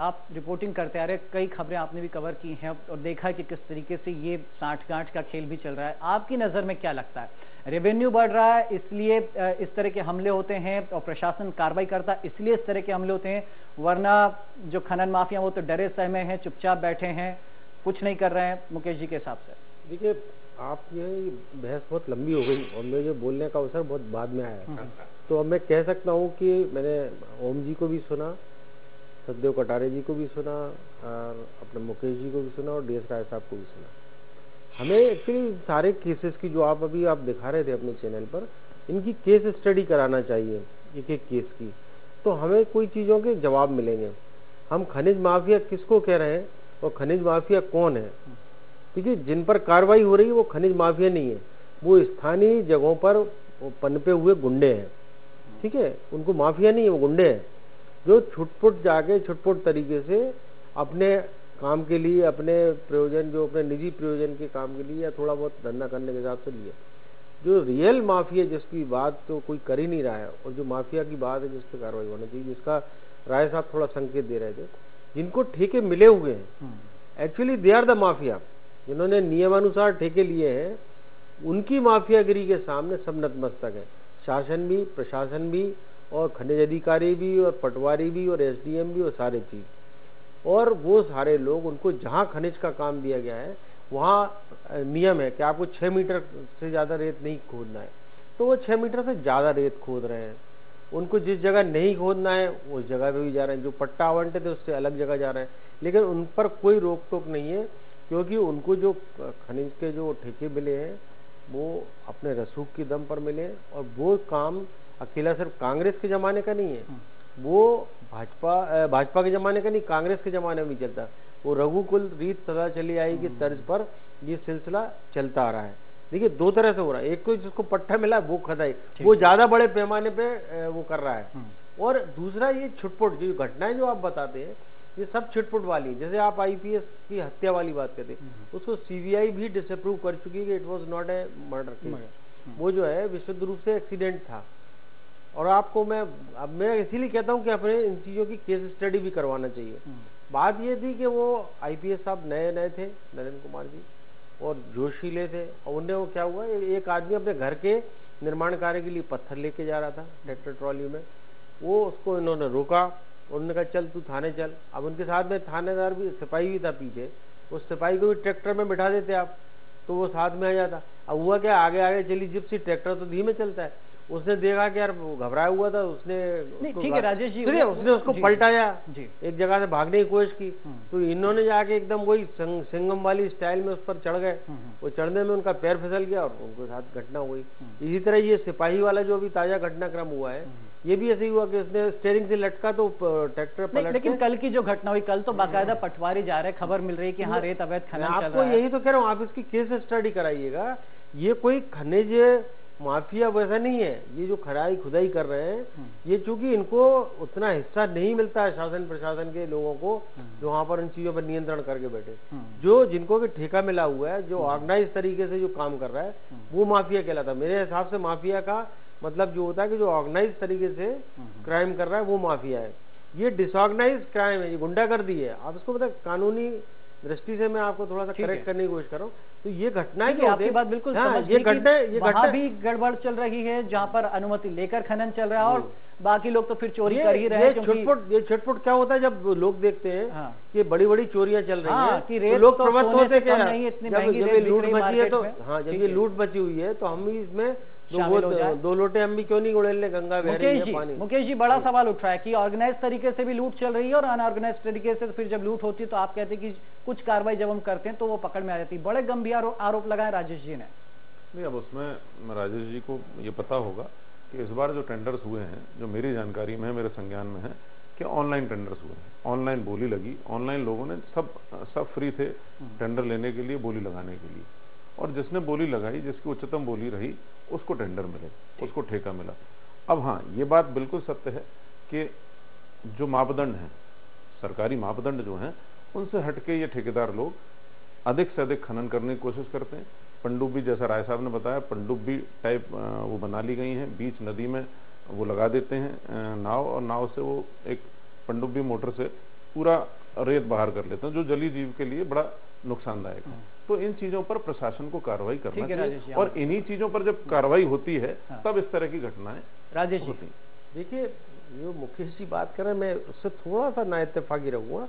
आप रिपोर्टिंग करते आ रहे, कई खबरें आपने भी कवर की हैं और देखा है कि किस तरीके से ये साठगांठ का खेल भी चल रहा है। आपकी नज़र में क्या लगता है, रेवेन्यू बढ़ रहा है इसलिए इस तरह के हमले होते हैं और प्रशासन कार्रवाई करता है इसलिए इस तरह के हमले होते हैं, वरना जो खनन माफिया वो तो डरे सहमे हैं, चुपचाप बैठे हैं, कुछ नहीं कर रहे हैं? मुकेश जी के हिसाब से देखिए, आप ये बहस बहुत लंबी हो गई और मुझे बोलने का अवसर बहुत बाद में आया। तो अब मैं कह सकता हूँ कि मैंने ओम जी को भी सुना, सतदेव कटारे जी को भी सुना और अपने मुकेश जी को भी सुना और DS राय साहब को भी सुना। हमें एक्चुअली सारे केसेस की जो आप दिखा रहे थे अपने चैनल पर, इनकी केस स्टडी कराना चाहिए एक एक केस की, तो हमें कोई चीज़ों के जवाब मिलेंगे। हम खनिज माफिया किसको कह रहे हैं और खनिज माफिया कौन है? देखिए, जिन पर कार्रवाई हो रही है वो खनिज माफिया नहीं है, वो स्थानीय जगहों पर वो पनपे हुए गुंडे हैं। ठीक है, उनको माफिया नहीं है, वो गुंडे हैं जो छुटपुट जाके छुटपुट तरीके से अपने काम के लिए, अपने प्रयोजन, जो अपने निजी प्रयोजन के काम के लिए या थोड़ा बहुत धंधा करने के हिसाब से लिया। जो रियल माफिया जिसकी बात तो कोई कर ही नहीं रहा है, और जो माफिया की बात है जिस पर कार्रवाई होनी चाहिए, जिसका राय साहब थोड़ा संकेत दे रहे थे, जिनको ठेके मिले हुए हैं, actually they are the mafia, जिन्होंने नियमानुसार ठेके लिए हैं, उनकी माफियागिरी के सामने सब नतमस्तक है। शासन भी, प्रशासन भी, और खनिज अधिकारी भी, और पटवारी भी, और एसडीएम भी, और सारे चीज, और वो सारे लोग, उनको जहां खनिज का काम दिया गया है वहां नियम है कि आपको 6 मीटर से ज्यादा रेत नहीं खोदना है, तो वो 6 मीटर से ज्यादा रेत खोद रहे हैं। उनको जिस जगह नहीं खोदना है उस जगह पे भी जा रहे हैं, जो पट्टा आवंटित है उससे अलग जगह जा रहे हैं, लेकिन उन पर कोई रोक टोक नहीं है, क्योंकि उनको जो खनिज के जो ठेके मिले हैं वो अपने रसूख की दम पर मिले, और वो काम अकेला सिर्फ कांग्रेस के जमाने का नहीं है, वो भाजपा के जमाने का नहीं, कांग्रेस के जमाने में भी चलता। वो रघुकुल रीत सदा चली आई की तर्ज पर ये सिलसिला चलता आ रहा है। देखिए, दो तरह से हो रहा है, एक तो जिसको पट्टा मिला वो खदाई, वो ज्यादा बड़े पैमाने पे वो कर रहा है, और दूसरा ये छुटपुट जो घटनाएं जो आप बताते हैं ये सब छुटपुट वाली, जैसे आप आईपीएस की हत्या वाली बात करते हैं, उसको सीबीआई भी डिसअप्रूव कर चुकी है कि it was not a murder case, वो जो है विशुद्ध रूप से एक्सीडेंट था। और आपको मैं इसीलिए कहता हूं कि अपने इन चीजों की केस स्टडी भी करवाना चाहिए। बात ये थी कि वो आईपीएस साहब नए थे, नरेंद्र कुमार जी, और जोशीले थे, और उन्हें वो क्या हुआ, एक आदमी अपने घर के निर्माण कार्य के लिए पत्थर लेके जा रहा था ट्रैक्टर ट्रॉली में, वो उसको इन्होंने रोका, उन्होंने कहा चल तू थाने चल। अब उनके साथ में थानेदार भी, सिपाही भी था पीछे, उस सिपाही को भी ट्रैक्टर में बिठा देते आप तो वो साथ में आ जाता। अब हुआ क्या, आगे आगे चली जिप्सी, ट्रैक्टर तो धीमे चलता है, उसने देखा कि यार घबराया हुआ था, उसने ठीक है राजेश जी, उसने उसको पलटाया, एक जगह से भागने की कोशिश की, तो इन्होंने जाके एकदम वही सिंगम वाली स्टाइल में उस पर चढ़ गए, वो चढ़ने में उनका पैर फिसल गया और उनके साथ घटना हुई। इसी तरह ये सिपाही वाला जो अभी ताजा घटनाक्रम हुआ है, ये भी ऐसे ही हुआ कि उसने स्टीयरिंग से लटका तो ट्रैक्टर पलट। लेकिन कल की जो घटना हुई, कल तो बाकायदा पटवारी जा रहे, खबर मिल रही है कि हाँ रेत अवैध खनन चल रहा है। आपको यही तो कह रहा हूँ, आप इसकी केस स्टडी कराइएगा। ये कोई खनिज माफिया वैसा नहीं है, ये जो खुदाई कर रहे हैं, ये चूंकि इनको उतना हिस्सा नहीं मिलता है शासन प्रशासन के लोगों को जो वहां पर इन चीजों पर नियंत्रण करके बैठे, जो जिनको भी ठेका मिला हुआ है, जो ऑर्गेनाइज तरीके से जो काम कर रहा है, वो माफिया कहलाता है। मेरे हिसाब से माफिया का मतलब जो होता है कि जो ऑर्गेनाइज तरीके से क्राइम कर रहा है वो माफिया है। ये डिसऑर्गेनाइज क्राइम है, ये गुंडागर्दी है। आप इसको मतलब कानूनी दृष्टि से मैं आपको थोड़ा सा करेक्ट करने की कोशिश कर रहा हूँ। तो ये घटनाएं क्या आपकी बात बिल्कुल ये घटना भी गड़बड़ चल रही है, जहाँ पर अनुमति लेकर खनन चल रहा है और बाकी लोग तो फिर चोरी कर ही रहे हैं। ये छुटपुट क्या होता है, जब लोग देखते हैं कि बड़ी बड़ी चोरियां चल रही हैं, कि तो लोग प्रवृत्त होते क्या, जब लूट मची है तो हाँ, जब ये लूट मची हुई है तो हम भी इसमें दो लोटे हम भी क्यों नहीं उड़ेलने, गंगा बह रही है पानी। मुकेश जी, बड़ा सवाल उठ रहा है कि ऑर्गेनाइज तरीके से भी लूट चल रही है और अनऑर्गेनाइज तरीके से फिर जब लूट होती है तो आप कहते हैं कि कुछ कार्रवाई जब हम करते हैं तो वो पकड़ में आ जाती है। बड़े गंभीर आरोप लगाए राजेश जी ने। नहीं, अब उसमें राजेश जी को ये पता होगा कि इस बार जो टेंडर्स हुए हैं, जो मेरी जानकारी में है, मेरे संज्ञान में है कि ऑनलाइन टेंडर्स हुए हैं, ऑनलाइन बोली लगी, ऑनलाइन लोगों ने सब फ्री थे टेंडर लेने के लिए, बोली लगाने के लिए, और जिसने बोली लगाई, जिसकी उच्चतम बोली रही, उसको टेंडर मिले, उसको ठेका मिला। अब हाँ, ये बात बिल्कुल सत्य है कि जो मापदंड हैं, सरकारी मापदंड जो हैं, उनसे हटके ये ठेकेदार लोग अधिक से अधिक खनन करने की कोशिश करते हैं। पनडुब्बी, जैसा राय साहब ने बताया, पनडुब्बी टाइप वो बना ली गई हैं, बीच नदी में वो लगा देते हैं नाव, और नाव से वो एक पनडुब्बी मोटर से पूरा रेत बाहर कर लेते हैं, जो जलीय जीव के लिए बड़ा नुकसानदायक है। तो इन चीजों पर प्रशासन को कार्रवाई करना चाहिए, और इन्हीं चीजों पर जब कार्रवाई होती है तब इस तरह की घटनाएं राजेश जी। देखिए, जो मुकेश जी बात कर रहे हैं, मैं उससे थोड़ा सा ना इत्तेफाकी रहूंगा।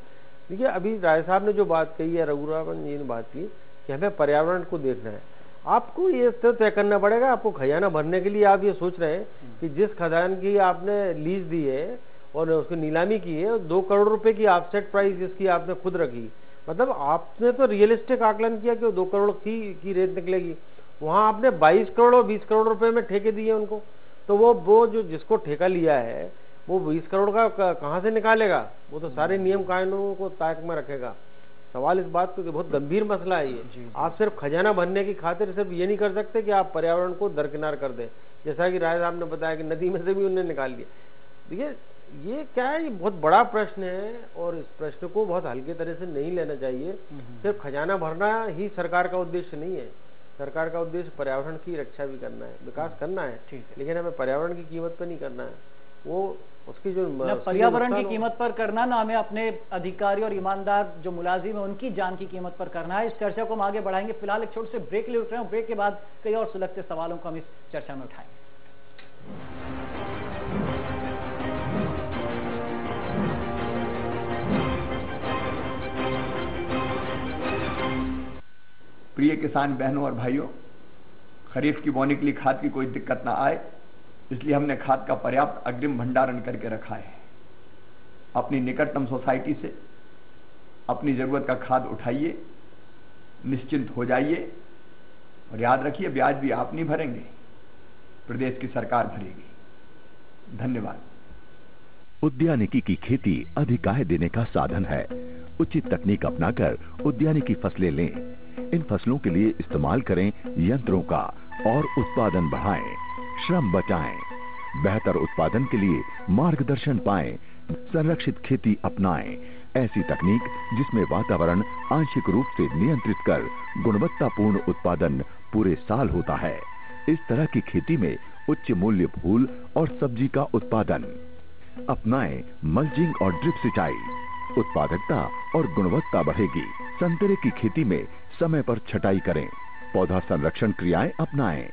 देखिए, अभी राय साहब ने जो बात कही है, रघुरामन जी ने बात की कि हमें पर्यावरण को देखना है। आपको ये तय करना पड़ेगा, आपको खजाना भरने के लिए आप ये सोच रहे हैं कि जिस खदान की आपने लीज दी है और उसकी नीलामी की है, 2 करोड़ रुपए की ऑफसेट प्राइस जिसकी आपने खुद रखी, मतलब आपने तो रियलिस्टिक आकलन किया कि 2 करोड़ की रेट निकलेगी, वहां आपने 22 करोड़ और 20 करोड़ रुपए में ठेके दिए उनको, तो वो जो जिसको ठेका लिया है वो 20 करोड़ का कहां से निकालेगा? वो तो सारे नियम कानूनों को ताक में रखेगा। सवाल इस बात को कि बहुत गंभीर मसला है ये। आप सिर्फ खजाना भरने की खातिर सिर्फ ये नहीं कर सकते कि आप पर्यावरण को दरकिनार कर दें, जैसा कि राय साहब ने बताया कि नदी में से भी उन्हें निकाल लिया। देखिए, ये क्या है, ये बहुत बड़ा प्रश्न है और इस प्रश्न को बहुत हल्के तरह से नहीं लेना चाहिए। सिर्फ खजाना भरना ही सरकार का उद्देश्य नहीं है। सरकार का उद्देश्य पर्यावरण की रक्षा भी करना है, विकास करना है, लेकिन हमें पर्यावरण की कीमत पर नहीं करना है। वो उसकी जो पर्यावरण की कीमत पर करना ना, हमें अपने अधिकारी और ईमानदार जो मुलाजिम है उनकी जान की कीमत पर करना है। इस चर्चा को हम आगे बढ़ाएंगे। फिलहाल एक छोटे से ब्रेक ले उठ रहे हैं। ब्रेक के बाद कई और सुलगते सवालों को हम इस चर्चा में उठाएंगे। प्रिय किसान बहनों और भाइयों, खरीफ की बोनी के लिए खाद की कोई दिक्कत ना आए, इसलिए हमने खाद का पर्याप्त अग्रिम भंडारण करके रखा है। अपनी निकटतम सोसाइटी से अपनी जरूरत का खाद उठाइए, निश्चिंत हो जाइए और याद रखिए, ब्याज भी आप नहीं भरेंगे, प्रदेश की सरकार भरेगी। धन्यवाद। उद्यानिकी की खेती अधिक आय देने का साधन है। उचित तकनीक अपनाकर उद्यानिकी फसलें लें। इन फसलों के लिए इस्तेमाल करें यंत्रों का और उत्पादन बढ़ाएं, श्रम बचाएं। बेहतर उत्पादन के लिए मार्गदर्शन पाएं, संरक्षित खेती अपनाएं। ऐसी तकनीक जिसमें वातावरण आंशिक रूप से नियंत्रित कर गुणवत्तापूर्ण उत्पादन पूरे साल होता है। इस तरह की खेती में उच्च मूल्य फूल और सब्जी का उत्पादन। अपनाएं मल्चिंग और ड्रिप सिंचाई, उत्पादकता और गुणवत्ता बढ़ेगी। संतरे की खेती में समय पर छटाई करें, पौधा संरक्षण क्रियाएं अपनाएं।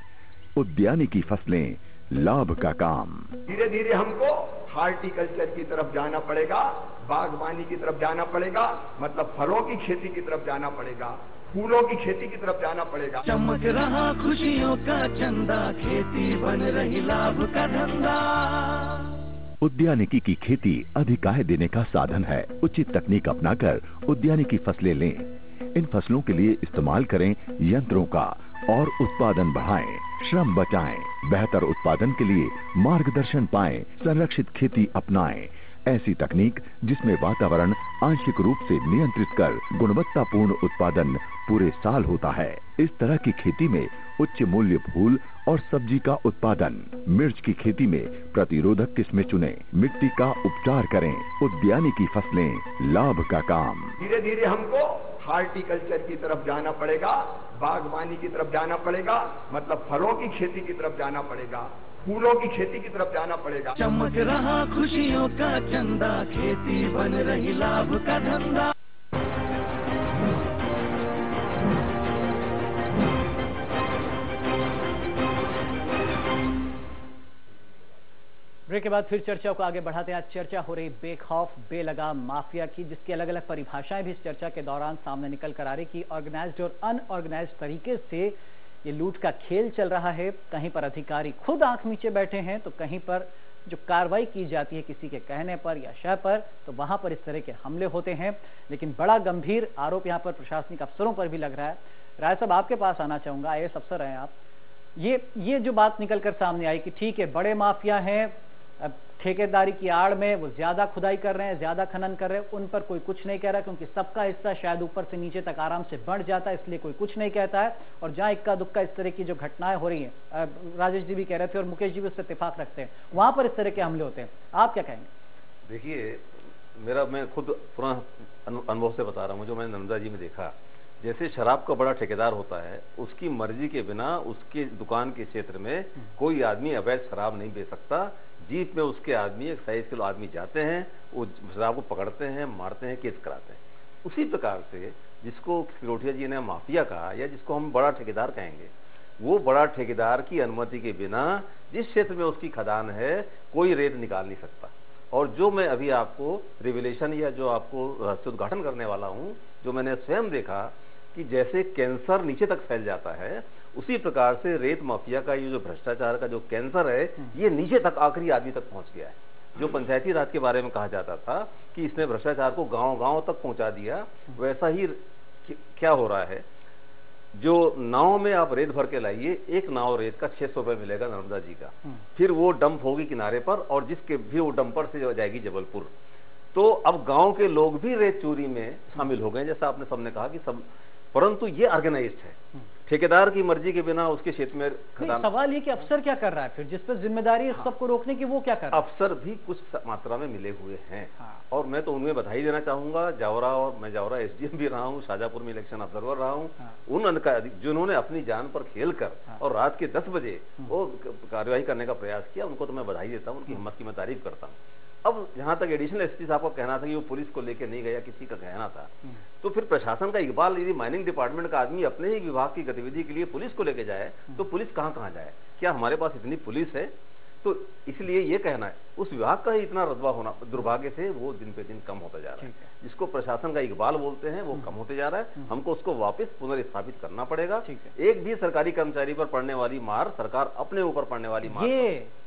उद्यानिकी फसलें लाभ का काम। धीरे धीरे हमको हार्टिकल्चर की तरफ जाना पड़ेगा, बागवानी की तरफ जाना पड़ेगा, मतलब फलों की खेती की तरफ जाना पड़ेगा, फूलों की खेती की तरफ जाना पड़ेगा। चमक रहा खुशियों का चंदा, खेती बन रही लाभ का धंधा। उद्यानिकी की खेती अधिक आय देने का साधन है। उचित तकनीक अपनाकर उद्यानिकी फसलें लें। इन फसलों के लिए इस्तेमाल करें यंत्रों का और उत्पादन बढ़ाएं, श्रम बचाएं। बेहतर उत्पादन के लिए मार्गदर्शन पाएं, संरक्षित खेती अपनाएं। ऐसी तकनीक जिसमें वातावरण आंशिक रूप से नियंत्रित कर गुणवत्तापूर्ण उत्पादन पूरे साल होता है। इस तरह की खेती में उच्च मूल्य फूल और सब्जी का उत्पादन। मिर्च की खेती में प्रतिरोधक किस्में चुनें, मिट्टी का उपचार करें। उद्यानिकी फसलें लाभ का काम। धीरे धीरे हमको हार्टिकल्चर की तरफ जाना पड़ेगा, बागवानी की तरफ जाना पड़ेगा, मतलब फलों की खेती की तरफ जाना पड़ेगा, फूलों की खेती की तरफ जाना पड़ेगा। चमक रहा खुशियों का चंदा, खेती बन रही लाभ का धंधा। ब्रेक के बाद फिर चर्चा को आगे बढ़ाते हैं। आज चर्चा हो रही बेखौफ बेलगाम माफिया की, जिसकी अलग अलग परिभाषाएं भी इस चर्चा के दौरान सामने निकल कर आ रही कि ऑर्गेनाइज्ड और अनऑर्गेनाइज्ड तरीके से ये लूट का खेल चल रहा है। कहीं पर अधिकारी खुद आंख नीचे बैठे हैं, तो कहीं पर जो कार्रवाई की जाती है किसी के कहने पर या शय पर, तो वहां पर इस तरह के हमले होते हैं। लेकिन बड़ा गंभीर आरोप यहाँ पर प्रशासनिक अफसरों पर भी लग रहा है। राय साहब, आपके पास आना चाहूंगा, IAS अफसर हैं आप। ये जो बात निकल कर सामने आई कि ठीक है, बड़े माफिया हैं, अब ठेकेदारी की आड़ में वो ज्यादा खुदाई कर रहे हैं, ज्यादा खनन कर रहे हैं, उन पर कोई कुछ नहीं कह रहा, क्योंकि सबका हिस्सा शायद ऊपर से नीचे तक आराम से बढ़ जाता है, इसलिए कोई कुछ नहीं कहता है। और जहां इक्का दुक्का इस तरह की जो घटनाएं हो रही हैं, राजेश जी भी कह रहे थे और मुकेश जी भी उससे इत्तेफाक रखते हैं, वहां पर इस तरह के हमले होते हैं। आप क्या कहेंगे? देखिए, मैं खुद पुराना अनुभव से बता रहा हूँ, जो मैंने नर्मदा जी में देखा। जैसे शराब का बड़ा ठेकेदार होता है, उसकी मर्जी के बिना उसके दुकान के क्षेत्र में कोई आदमी अवैध शराब नहीं बेच सकता। जीप में उसके आदमी 1 किलो आदमी जाते हैं, वो शराब को पकड़ते हैं, मारते हैं, केस कराते हैं। उसी प्रकार से जिसको सिरोठिया जी ने माफिया कहा, या जिसको हम बड़ा ठेकेदार कहेंगे, वो बड़ा ठेकेदार की अनुमति के बिना जिस क्षेत्र में उसकी खदान है, कोई रेत निकाल नहीं सकता। और जो मैं अभी आपको रिविलेशन या जो आपको रहस्य उद्घाटन करने वाला हूं, जो मैंने स्वयं देखा कि जैसे कैंसर नीचे तक फैल जाता है, उसी प्रकार से रेत माफिया का ये जो भ्रष्टाचार का जो कैंसर है, ये नीचे तक आखिरी आदमी तक पहुंच गया है। जो पंचायती राज के बारे में कहा जाता था कि इसने भ्रष्टाचार को गांव-गांव तक पहुंचा दिया, वैसा ही क्या हो रहा है। जो नाव में आप रेत भर के लाइए, एक नाव रेत का 600 रुपए मिलेगा नर्मदा जी का, फिर वो डंप होगी किनारे पर, और जिसके भी वो डंपर से जाएगी जबलपुर। तो अब गांव के लोग भी रेत चोरी में शामिल हो गए, जैसा आपने सबने कहा कि सब, परंतु ये ऑर्गेनाइज्ड है। ठेकेदार की मर्जी के बिना उसके क्षेत्र में खदान। सवाल ये कि अफसर क्या कर रहा है फिर, जिस पर जिम्मेदारी है सबको रोकने की, वो क्या कर रहा है? अफसर भी कुछ मात्रा में मिले हुए हैं। हाँ। और मैं तो उनमें बधाई देना चाहूंगा, जावरा, और मैं जावरा एसडीएम भी रहा हूँ, शाजापुर में इलेक्शन ऑब्जर्वर रहा हूँ। हाँ। उन अधिकारी जिन्होंने अपनी जान पर खेल कर और रात के 10 बजे वो कार्यवाही करने का प्रयास किया, उनको तो मैं बधाई देता हूँ, उनकी हिम्मत की मैं तारीफ करता हूँ। अब जहां तक एडिशनल एसपी साहब का कहना था कि वो पुलिस को लेकर नहीं गया, किसी का कहना था, तो फिर प्रशासन का इकबाल, यदि माइनिंग डिपार्टमेंट का आदमी अपने ही विभाग की गतिविधि के लिए पुलिस को लेकर जाए तो पुलिस कहां कहां जाए? क्या हमारे पास इतनी पुलिस है? तो इसलिए ये कहना है उस विभाग का ही इतना रतबा होना दुर्भाग्य से वो दिन पे दिन कम होता जा रहा है। जिसको प्रशासन का इकबाल बोलते हैं वो कम होते जा रहा है। हमको उसको वापस पुनर्स्थापित करना पड़ेगा। एक भी सरकारी कर्मचारी पर पड़ने वाली मार सरकार अपने ऊपर पड़ने वाली मार,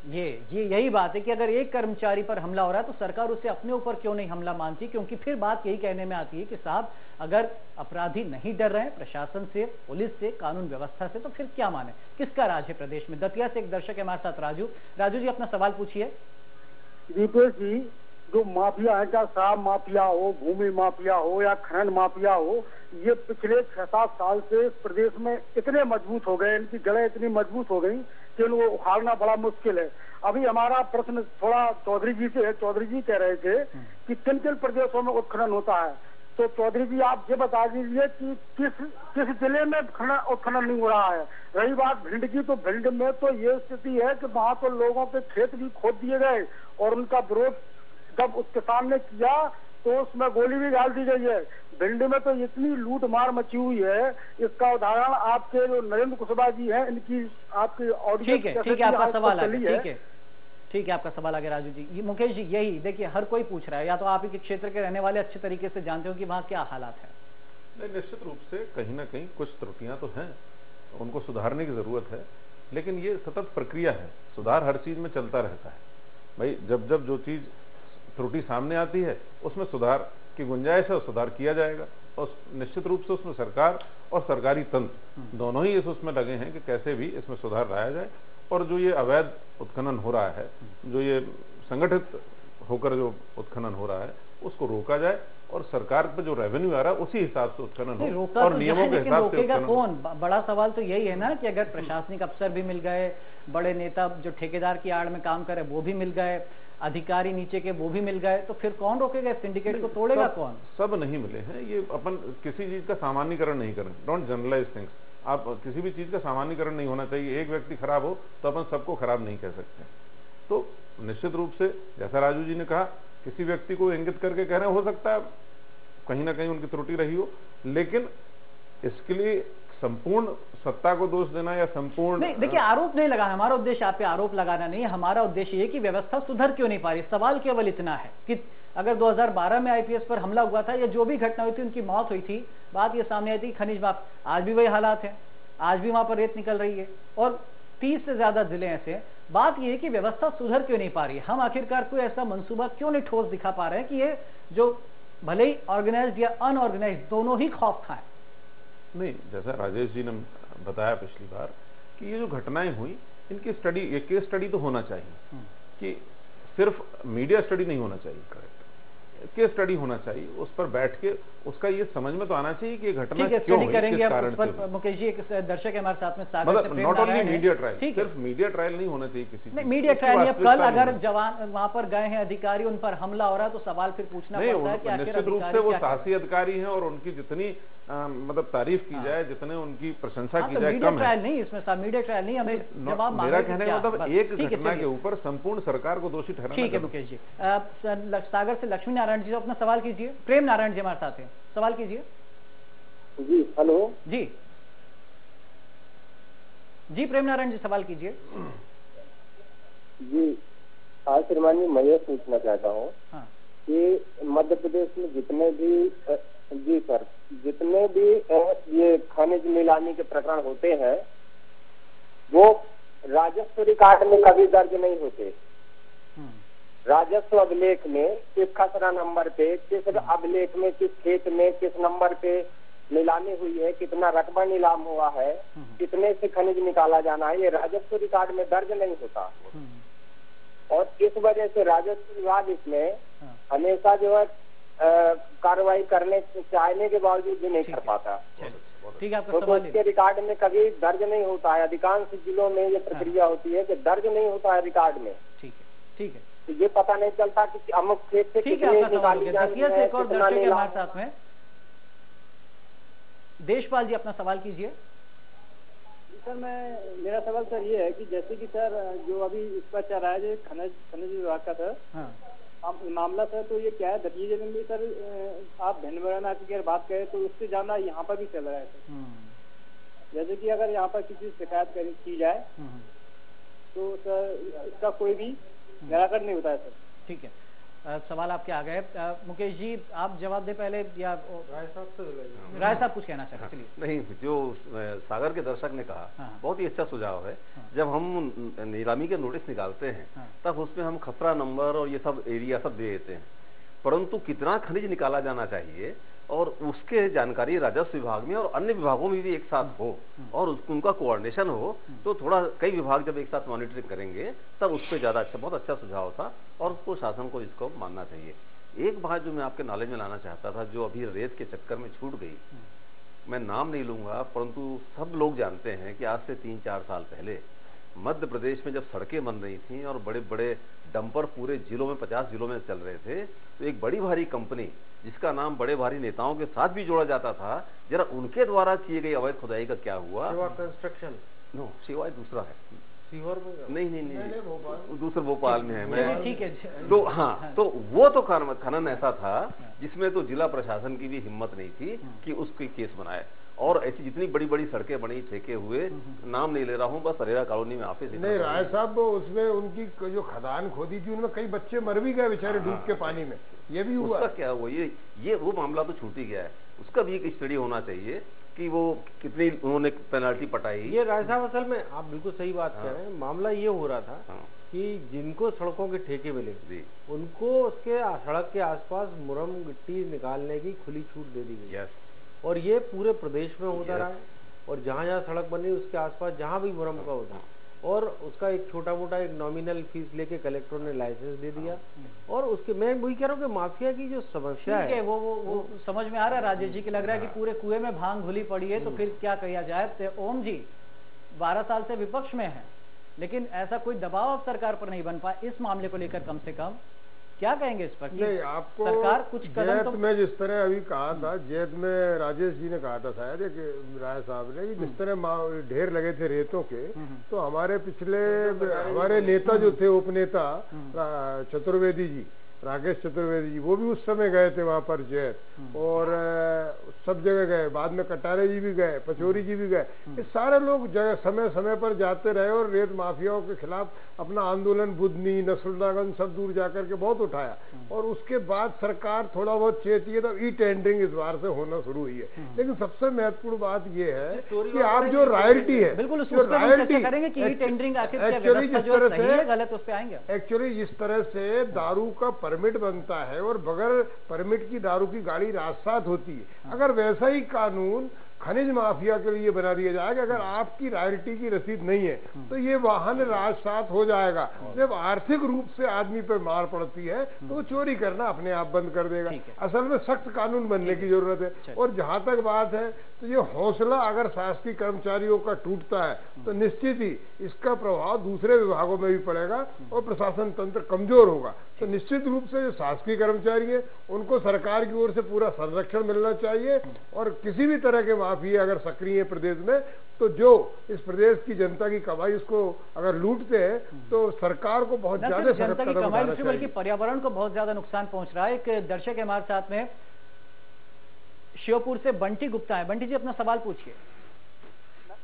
ये यही बात है कि अगर एक कर्मचारी पर हमला हो रहा है तो सरकार उसे अपने ऊपर क्यों नहीं हमला मानती? क्योंकि फिर बात यही कहने में आती है कि साहब अगर अपराधी नहीं डर रहे हैं प्रशासन से, पुलिस से, कानून व्यवस्था से, तो फिर क्या माने? किसका राज है प्रदेश में? दतिया से एक दर्शक है हमारे साथ, राजू जी अपना सवाल पूछिए। दीपेश जी, जो माफिया है, चाहे शराब माफिया हो, भूमि माफिया हो या खनन माफिया हो, ये पिछले 6-7 साल से प्रदेश में इतने मजबूत हो गए, इनकी जड़ें इतनी मजबूत हो गई कि इनको उखाड़ना बड़ा मुश्किल है। अभी हमारा प्रश्न थोड़ा चौधरी जी से है। चौधरी जी कह रहे थे कि किन किन प्रदेशों में उत्खनन होता है, तो चौधरी जी आप ये बता दीजिए कि किस जिले में उत्खनन नहीं हो रहा है। रही बात भिंड की, तो भिंड में तो ये स्थिति है कि वहाँ तो लोगों के खेत भी खोद दिए गए और उनका विरोध जब उस किसान ने किया तो उसमें गोली भी डाल दी गई है। भिंड में तो इतनी लूट मार मची हुई है, इसका उदाहरण आपके जो नरेंद्र कुशवाहा जी हैं, इनकी आपकी ऑडियो ठीक है आपका सवाल आ गया, ठीक है आपका सवाल आ गया राजू जी। ये मुकेश जी, यही देखिए हर कोई पूछ रहा है, या तो आप ही के क्षेत्र के रहने वाले अच्छे तरीके से जानते हो कि वहाँ क्या हालात है। नहीं, निश्चित रूप से कहीं ना कहीं कुछ त्रुटियां तो हैं, उनको सुधारने की जरूरत है, लेकिन ये सतत प्रक्रिया है, सुधार हर चीज में चलता रहता है भाई। जब जब जो चीज त्रुटि सामने आती है उसमें सुधार की गुंजाइश है और सुधार किया जाएगा, और निश्चित रूप से उसमें सरकार और सरकारी तंत्र दोनों ही उसमें लगे हैं कि कैसे भी इसमें सुधार लाया जाए, और जो ये अवैध उत्खनन हो रहा है, जो ये संगठित होकर जो उत्खनन हो रहा है, उसको रोका जाए, और सरकार पे जो रेवेन्यू आ रहा है उसी हिसाब से उत्खनन हो और नियमों के हिसाब से रोकेगा कौन? बड़ा सवाल तो यही है ना कि अगर प्रशासनिक अफसर भी मिल गए, बड़े नेता जो ठेकेदार की आड़ में काम करे वो भी मिल गए, अधिकारी नीचे के वो भी मिल गए, तो फिर कौन रोकेगा? सिंडिकेट को तोड़ेगा कौन? सब नहीं मिले हैं। ये अपन किसी चीज का सामान्यीकरण नहीं करें, डोंट जनरलाइज थिंग्स। आप किसी भी चीज का सामान्यीकरण नहीं होना चाहिए। एक व्यक्ति खराब हो तो अपन सबको खराब नहीं कह सकते। तो निश्चित रूप से जैसा राजू जी ने कहा, किसी व्यक्ति को इंगित करके कह रहे हो सकता है कहीं ना कहीं उनकी त्रुटि रही हो, लेकिन इसके लिए संपूर्ण सत्ता को दोष देना या संपूर्ण नहीं, देखिए आरोप नहीं लगा, हमारा उद्देश्य आप पे आरोप लगाना नहीं है। हमारा उद्देश्य ये कि व्यवस्था सुधर क्यों नहीं पा रही। सवाल केवल इतना है कि अगर 2012 में आईपीएस पर हमला हुआ था या जो भी घटना हुई थी, उनकी मौत हुई थी, बात ये सामने आई थी खनिज माफ, आज भी वही हालात है, आज भी वहां पर रेत निकल रही है और 30 से ज्यादा जिले ऐसे हैं। बात यह है कि व्यवस्था सुधर क्यों नहीं पा रही है। हम आखिरकार कोई ऐसा मंसूबा क्यों नहीं ठोस दिखा पा रहे हैं कि ये जो भले ही ऑर्गेनाइज्ड या अनऑर्गेनाइज्ड दोनों ही खौफ खाएं। नहीं, जैसा राजेश जी ने बताया पिछली बार कि ये जो घटनाएं हुई, इनकी स्टडी, एक केस स्टडी तो होना चाहिए कि सिर्फ मीडिया स्टडी नहीं होना चाहिए, करेक्ट, केस स्टडी होना चाहिए। उस पर बैठ के उसका ये समझ में तो आना चाहिए कि घटना क्यों हुई, किस कारण से हुई। मुकेश जी, एक दर्शक है हमारे साथ में, मतलब नॉट ओनली मीडिया ट्रायल, सिर्फ मीडिया ट्रायल नहीं होना चाहिए किसी नहीं, मीडिया ट्रायल या कल अगर जवान वहां पर गए हैं अधिकारी, उन पर हमला हो रहा है तो सवाल फिर पूछना पड़ता है कि आखिर निश्चित रूप से वो साहसी अधिकारी हैं और उनकी जितनी मतलब तारीफ की जाए, जितने उनकी प्रशंसा की जाए कम है। ट्रायल नहीं, इसमें मीडिया ट्रायल नहीं, हमें जवाब मांगना। मेरा कहने का मतलब एक घटना के ऊपर संपूर्ण सरकार को दोषी ठहराना। ठीक है मुकेश जी। सागर से लक्ष्मी नारायण जी अपना सवाल कीजिए। प्रेम नारायण जी हमारे साथ हैं, सवाल कीजिए। जी हेलो जी जी, प्रेम नारायण जी सवाल कीजिए। जी आज श्रीमान जी, मैं ये पूछना चाहता हूँ कि मध्य प्रदेश में जितने भी जी सर, जितने भी ये खनिज नीलामी के प्रकरण होते हैं वो राजस्व रिकॉर्ड में कभी दर्ज नहीं होते। राजस्व अभिलेख में किस खसरा नंबर पे, किस अभिलेख में, किस खेत में, किस नंबर पे नीलामी हुई है, कितना रकबा नीलाम हुआ है, कितने से खनिज निकाला जाना है, ये राजस्व रिकॉर्ड में दर्ज नहीं होता। और इस वजह से राजस्व विभाग इसमें हमेशा जो है कार्रवाई करने चाहने के बावजूद भी नहीं कर पाता। ठीक है, आपका तो सवाल उसके रिकॉर्ड में कभी दर्ज नहीं होता है। अधिकांश जिलों में ये प्रक्रिया होती है कि दर्ज नहीं होता है रिकॉर्ड में। ठीक है, ठीक है, तो ये पता नहीं चलता कि अमुक खेत से ठीक है, आपका सवाल हो गया। देखिए से एक और दर्शक है हमारे साथ में, देशपाल जी अपना सवाल कीजिए। सर मेरा सवाल सर ये है कि जैसे कि सर जो अभी इस पर चल रहा है जो खनिज विभाग का सर मामला सर, तो ये क्या है नतीजे में भी सर आप भिंड की अगर बात करें तो उससे ज्यादा यहाँ पर भी चल रहा है सर। जैसे कि अगर यहाँ पर किसी शिकायत की जाए तो सर इसका कोई भी निराकरण नहीं होता है सर। ठीक है, सवाल आपके आ गए। मुकेश जी आप जवाब दे पहले, या राय साहब कुछ कहना चाहते? चलिए। नहीं, जो सागर के दर्शक ने कहा बहुत ही अच्छा सुझाव है। जब हम नीलामी के नोटिस निकालते हैं तब उसमें हम खसरा नंबर और ये सब एरिया सब दे देते हैं, परंतु कितना खनिज निकाला जाना चाहिए और उसके जानकारी राजस्व विभाग में और अन्य विभागों में भी एक साथ हो और उनका कोऑर्डिनेशन हो, तो थोड़ा कई विभाग जब एक साथ मॉनिटरिंग करेंगे तब उस पर ज्यादा अच्छा, बहुत अच्छा सुझाव था और उसको शासन को इसको मानना चाहिए। एक बात जो मैं आपके नॉलेज में लाना चाहता था, जो अभी रेत के चक्कर में छूट गई, मैं नाम नहीं लूंगा परंतु सब लोग जानते हैं कि आज से 3-4 साल पहले मध्य प्रदेश में जब सड़कें बन रही थी और बड़े बड़े डंपर पूरे जिलों में 50 जिलों में चल रहे थे, तो एक बड़ी भारी कंपनी जिसका नाम बड़े भारी नेताओं के साथ भी जोड़ा जाता था, जरा उनके द्वारा किए गई अवैध खुदाई का क्या हुआ? शिवा कंस्ट्रक्शन। नो, शिवा दूसरा है, सीहोर में नहीं, दूसरे भोपाल में है। मैं ठीक है, तो हाँ, तो वो तो खनन ऐसा था जिसमें तो जिला प्रशासन की भी हिम्मत नहीं थी कि उसकी केस बनाए। और ऐसी जितनी बड़ी बड़ी सड़कें बनी, ठेके हुए, नाम नहीं ले रहा हूँ, बस अरेरा कॉलोनी में ऑफिस नहीं, राय साहब उसमें उनकी जो खदान खोदी थी उनमें कई बच्चे मर भी गए बेचारे डूब के पानी में, ये भी हुआ। उसका क्या हुआ? ये वो मामला तो छूट ही गया है, उसका भी एक स्टडी होना चाहिए कि वो कितनी उन्होंने पेनल्टी पटाई। ये राय साहब असल में आप बिल्कुल सही बात कह रहे हैं। मामला ये हो रहा था कि जिनको सड़कों के ठेके मिले उनको उसके सड़क के आसपास मुरम गिट्टी निकालने की खुली छूट दे दी गई, और ये पूरे प्रदेश में होता रहा है। और जहाँ जहाँ सड़क बनी उसके आसपास जहाँ भी मुरम का होता, और उसका एक छोटा मोटा एक नॉमिनल फीस लेके कलेक्टर ने लाइसेंस दे दिया। और उसके मैं वही कह रहा हूँ कि माफिया की जो समस्या है वो समझ में आ रहा है राजेश जी की, लग रहा है कि पूरे कुएं में भांग घुली पड़ी है, तो फिर क्या किया जाए। तो ओम जी 12 साल से विपक्ष में है, लेकिन ऐसा कोई दबाव सरकार पर नहीं बन पाया इस मामले को लेकर, कम से कम क्या कहेंगे इस पर? नहीं, आपको सरकार कुछ कदम तो में जिस तरह अभी कहा था, जैत में राजेश जी ने कहा था शायद राय साहब ने, कि जिस तरह ढेर लगे थे रेतों के, तो हमारे हमारे नेता जो थे, उपनेता चतुर्वेदी जी, राकेश चतुर्वेदी जी, वो भी उस समय गए थे वहां पर जैत, और सब जगह गए, बाद में कटारे जी भी गए, पचौरी जी भी गए। ये सारे लोग जगह समय समय पर जाते रहे और रेत माफियाओं के खिलाफ अपना आंदोलन बुधनी, नसरुल्लागंज सब दूर जाकर के बहुत उठाया। और उसके बाद सरकार थोड़ा बहुत चेती है, तो ई टेंडरिंग इस बार से होना शुरू हुई है। लेकिन सबसे महत्वपूर्ण बात ये है कि आप जो रॉयल्टी है, बिल्कुल रॉयल्टी करेंगे कि ई टेंडरिंग एक्चुअली जिस तरह से गलत उस पे आएंगे, एक्चुअली जिस तरह से दारू का परमिट बनता है और बगैर परमिट की दारू की गाड़ी रास्तात होती है, अगर वैसा ही कानून खनिज माफिया के लिए बना दिया जाएगा, अगर आपकी रॉयल्टी की रसीद नहीं है तो ये वाहन राजसात हो जाएगा। जब आर्थिक रूप से आदमी पर मार पड़ती है तो वो चोरी करना अपने आप बंद कर देगा। असल में सख्त कानून बनने की जरूरत है। और जहां तक बात है, तो ये हौसला अगर शासकीय कर्मचारियों का टूटता है तो निश्चित ही इसका प्रभाव दूसरे विभागों में भी पड़ेगा और प्रशासन तंत्र कमजोर होगा। तो निश्चित रूप से जो शासकीय कर्मचारी है उनको सरकार की ओर से पूरा संरक्षण मिलना चाहिए, और किसी भी तरह के माफिया अगर सक्रिय है प्रदेश में, तो जो इस प्रदेश की जनता की कमाई उसको अगर लूटते हैं तो सरकार को बहुत ज्यादा जनता की कमाई लूटती, बल्कि पर्यावरण को बहुत ज्यादा नुकसान पहुंच रहा है। एक दर्शक है हमारे साथ में, श्योपुर से बंटी गुप्ता है। बंटी जी अपना सवाल पूछिए।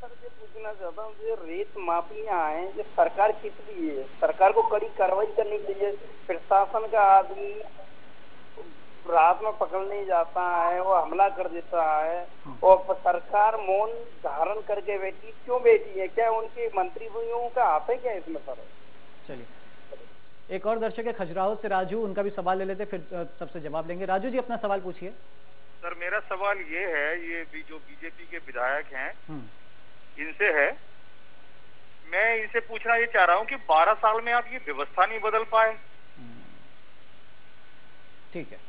पूछना चाहता हूँ, जो रेत माफिया है, जो सरकार किस लिए है? सरकार को कड़ी कार्रवाई करनी चाहिए। प्रशासन का आदमी रात में पकड़ने जाता है, वो हमला कर देता है, और सरकार मौन धारण करके बैठी क्यों बैठी है? क्या उनके मंत्रियों का हाथ है क्या इसमें सर? चलिए, एक और दर्शक है खजुराहो से राजू, उनका भी सवाल ले लेते, फिर सबसे जवाब लेंगे। राजू जी अपना सवाल पूछिए। सर मेरा सवाल ये है, ये जो बीजेपी के विधायक हैं इनसे है, मैं इनसे पूछना ये चाह रहा हूँ कि 12 साल में आप ये व्यवस्था नहीं बदल पाए। ठीक है,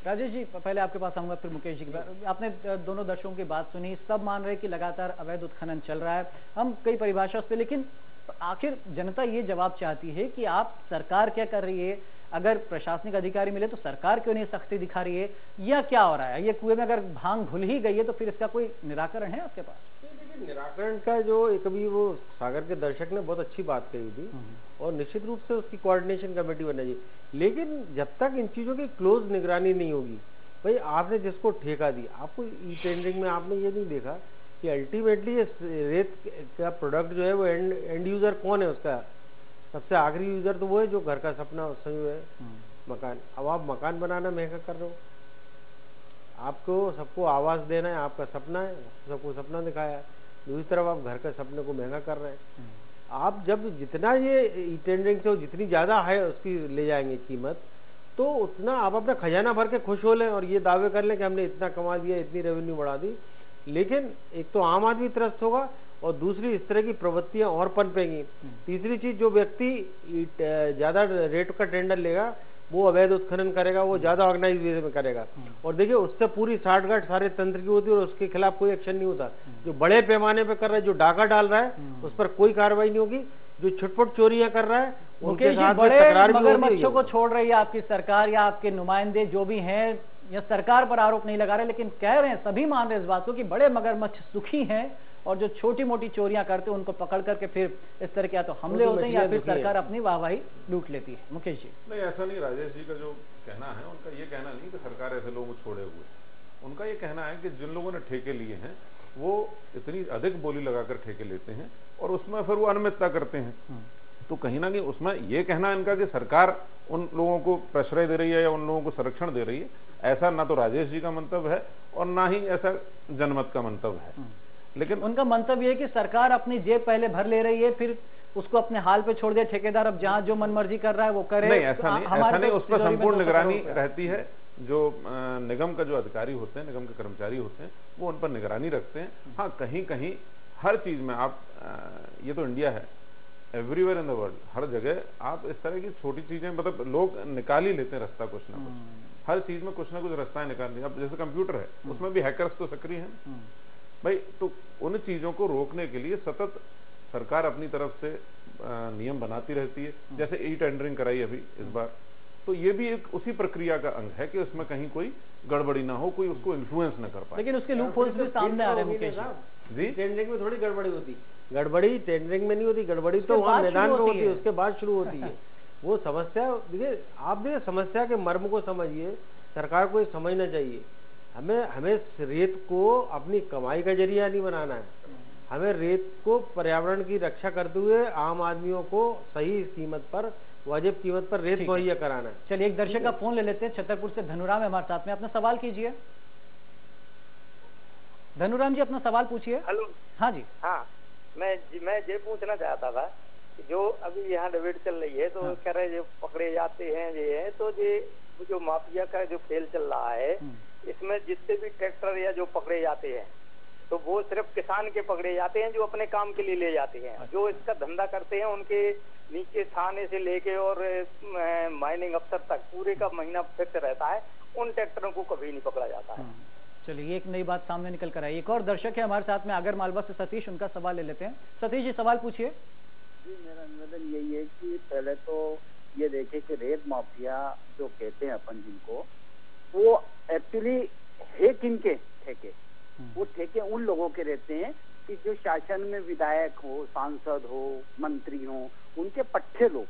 राजेश जी, पहले आपके पास आऊंगा, फिर मुकेश जी की बात। आपने दोनों दर्शकों की बात सुनी, सब मान रहे कि लगातार अवैध उत्खनन चल रहा है, हम कई परिभाषा उस पर, लेकिन आखिर जनता ये जवाब चाहती है कि आप सरकार क्या कर रही है, अगर प्रशासनिक अधिकारी मिले तो सरकार क्यों नहीं सख्ती दिखा रही है, या क्या हो रहा है? ये कुएं में अगर भांग घुल ही गई है तो फिर इसका कोई निराकरण है आपके पास? निराकरण का जो एक अभी वो सागर के दर्शक ने बहुत अच्छी बात कही थी, और निश्चित रूप से उसकी कोऑर्डिनेशन कमेटी बनना चाहिए, लेकिन जब तक इन चीजों की क्लोज निगरानी नहीं होगी, भाई आपने जिसको ठेका दी, आपको ई टेंडरिंग में आपने ये नहीं देखा कि अल्टीमेटली ये रेत का प्रोडक्ट जो है वो एंड यूजर कौन है, उसका सबसे आखिरी यूजर तो वो है जो घर का सपना उसमें जो है मकान। अब आप मकान बनाना महंगा कर रहे हो, आपको सबको आवास देना है, आपका सपना है, सबको सपना दिखाया है, दूसरी तरफ आप घर के सपने को महंगा कर रहे हैं। आप जब जितना ये टेंडरिंग से जितनी ज्यादा है उसकी ले जाएंगे कीमत, तो उतना आप अपना खजाना भर के खुश हो लें और ये दावे कर लें कि हमने इतना कमा दिया, इतनी रेवेन्यू बढ़ा दी, लेकिन एक तो आम आदमी त्रस्त होगा और दूसरी इस तरह की प्रवृत्तियां और पनपेंगी। तीसरी चीज, जो व्यक्ति ज्यादा रेट का टेंडर लेगा वो अवैध उत्खनन करेगा, वो ज्यादा ऑर्गेनाइज वे में करेगा, और देखिए उससे पूरी साठगांठ सारे तंत्र की होती है और उसके खिलाफ कोई एक्शन नहीं होता। जो बड़े पैमाने पे कर रहा है, जो डाका डाल रहा है, उस पर कोई कार्रवाई नहीं होगी। जो छुटपुट चोरियां कर रहा है उनके साथ तकरार भी होगी। मगरमच्छों को छोड़ रही है आपकी सरकार या आपके नुमाइंदे जो भी हैं, या सरकार पर आरोप नहीं लगा रहे, लेकिन कह रहे हैं, सभी मान रहे हैं इस बात को कि बड़े मगरमच्छ सुखी हैं, और जो छोटी मोटी चोरियां करते हैं उनको पकड़ करके फिर इस तरह के या तो हमले होते हैं या फिर सरकार अपनी वाहवाही लूट लेती है। मुकेश जी, नहीं ऐसा नहीं, राजेश जी का जो कहना है, उनका ये कहना नहीं कि सरकार ऐसे लोगों को छोड़े हुए, उनका ये कहना है कि जिन लोगों ने ठेके लिए हैं वो इतनी अधिक बोली लगाकर ठेके लेते हैं और उसमें फिर वो अनियमितता करते हैं। तो कहीं ना कहीं उसमें ये कहना इनका कि सरकार उन लोगों को प्रश्रय दे रही है या उन लोगों को संरक्षण दे रही है, ऐसा ना तो राजेश जी का मंतव्य है और ना ही ऐसा जनमत का मंतव्य है। लेकिन उनका मंतव्य है कि सरकार अपनी जेब पहले भर ले रही है, फिर उसको अपने हाल पे छोड़ दे, ठेकेदार अब जहां जो मनमर्जी कर रहा है वो करे। नहीं, ऐसा नहीं, उस पर संपूर्ण निगरानी रहती है। जो निगम का जो अधिकारी होते हैं, निगम के कर्मचारी होते हैं, वो उन पर निगरानी रखते हैं। हाँ, कहीं कहीं हर चीज में आप ये तो इंडिया है, एवरीवेयर इन द वर्ल्ड, हर जगह आप इस तरह की छोटी चीजें, मतलब लोग निकाल ही लेते हैं रास्ता कुछ ना कुछ, हर चीज में कुछ ना कुछ रास्ता निकाल दिया। अब जैसे कंप्यूटर है, उसमें भी हैकर्स तो सक्रिय हैं भाई, तो उन चीजों को रोकने के लिए सतत सरकार अपनी तरफ से नियम बनाती रहती है। जैसे ई टेंडरिंग कराई अभी इस बार, तो ये भी एक उसी प्रक्रिया का अंग है कि उसमें कहीं कोई गड़बड़ी ना हो, कोई उसको इन्फ्लुएंस ना कर पाए। लेकिन उसके लूपहोल्स भी सामने आ रहे हैं मुकेश जी। टेंडरिंग में थोड़ी गड़बड़ी होती, गड़बड़ी टेंडरिंग में नहीं होती, गड़बड़ी तो वहाँ मैदान में होती है, उसके बाद शुरू होती है वो समस्या। देखिए, आप देखिए समस्या के मर्म को समझिए, सरकार को समझना चाहिए, हमें रेत को अपनी कमाई का जरिया नहीं बनाना है, हमें रेत को पर्यावरण की रक्षा करते हुए आम आदमियों को सही कीमत पर, वाजिब कीमत पर रेत मुहैया कराना है। चलिए एक दर्शक का फोन ले लेते हैं, छतरपुर से धनुराम है हमारे साथ में, अपना सवाल कीजिए। धनुराम जी, अपना सवाल पूछिए। हेलो। हाँ जी। हाँ, मैं ये पूछना चाहता था कि जो अभी यहाँ डिबेट चल रही है, तो कह रहे जो पकड़े जाते हैं ये है, तो ये जो माफिया का जो खेल चल रहा है, इसमें जितने भी ट्रैक्टर या जो पकड़े जाते हैं, तो वो सिर्फ किसान के पकड़े जाते हैं जो अपने काम के लिए ले जाते हैं। जो इसका धंधा करते हैं उनके नीचे थाने से लेके और माइनिंग अफसर तक पूरे का महीना फिक्स रहता है, उन ट्रैक्टरों को कभी नहीं पकड़ा जाता है। चलिए एक नई बात सामने निकल कर आई। एक और दर्शक है हमारे साथ में आगर मालवा से सतीश, उनका सवाल ले लेते हैं। सतीश जी, सवाल पूछिए। जी, मेरा निवेदन यही है कि पहले तो ये देखे कि रेत माफिया जो कहते हैं अपन जिनको, वो एक्चुअली है किनके ठेके? वो ठेके उन लोगों के रहते हैं कि जो शासन में विधायक हो, सांसद हो, मंत्री हो, उनके पट्टे लोग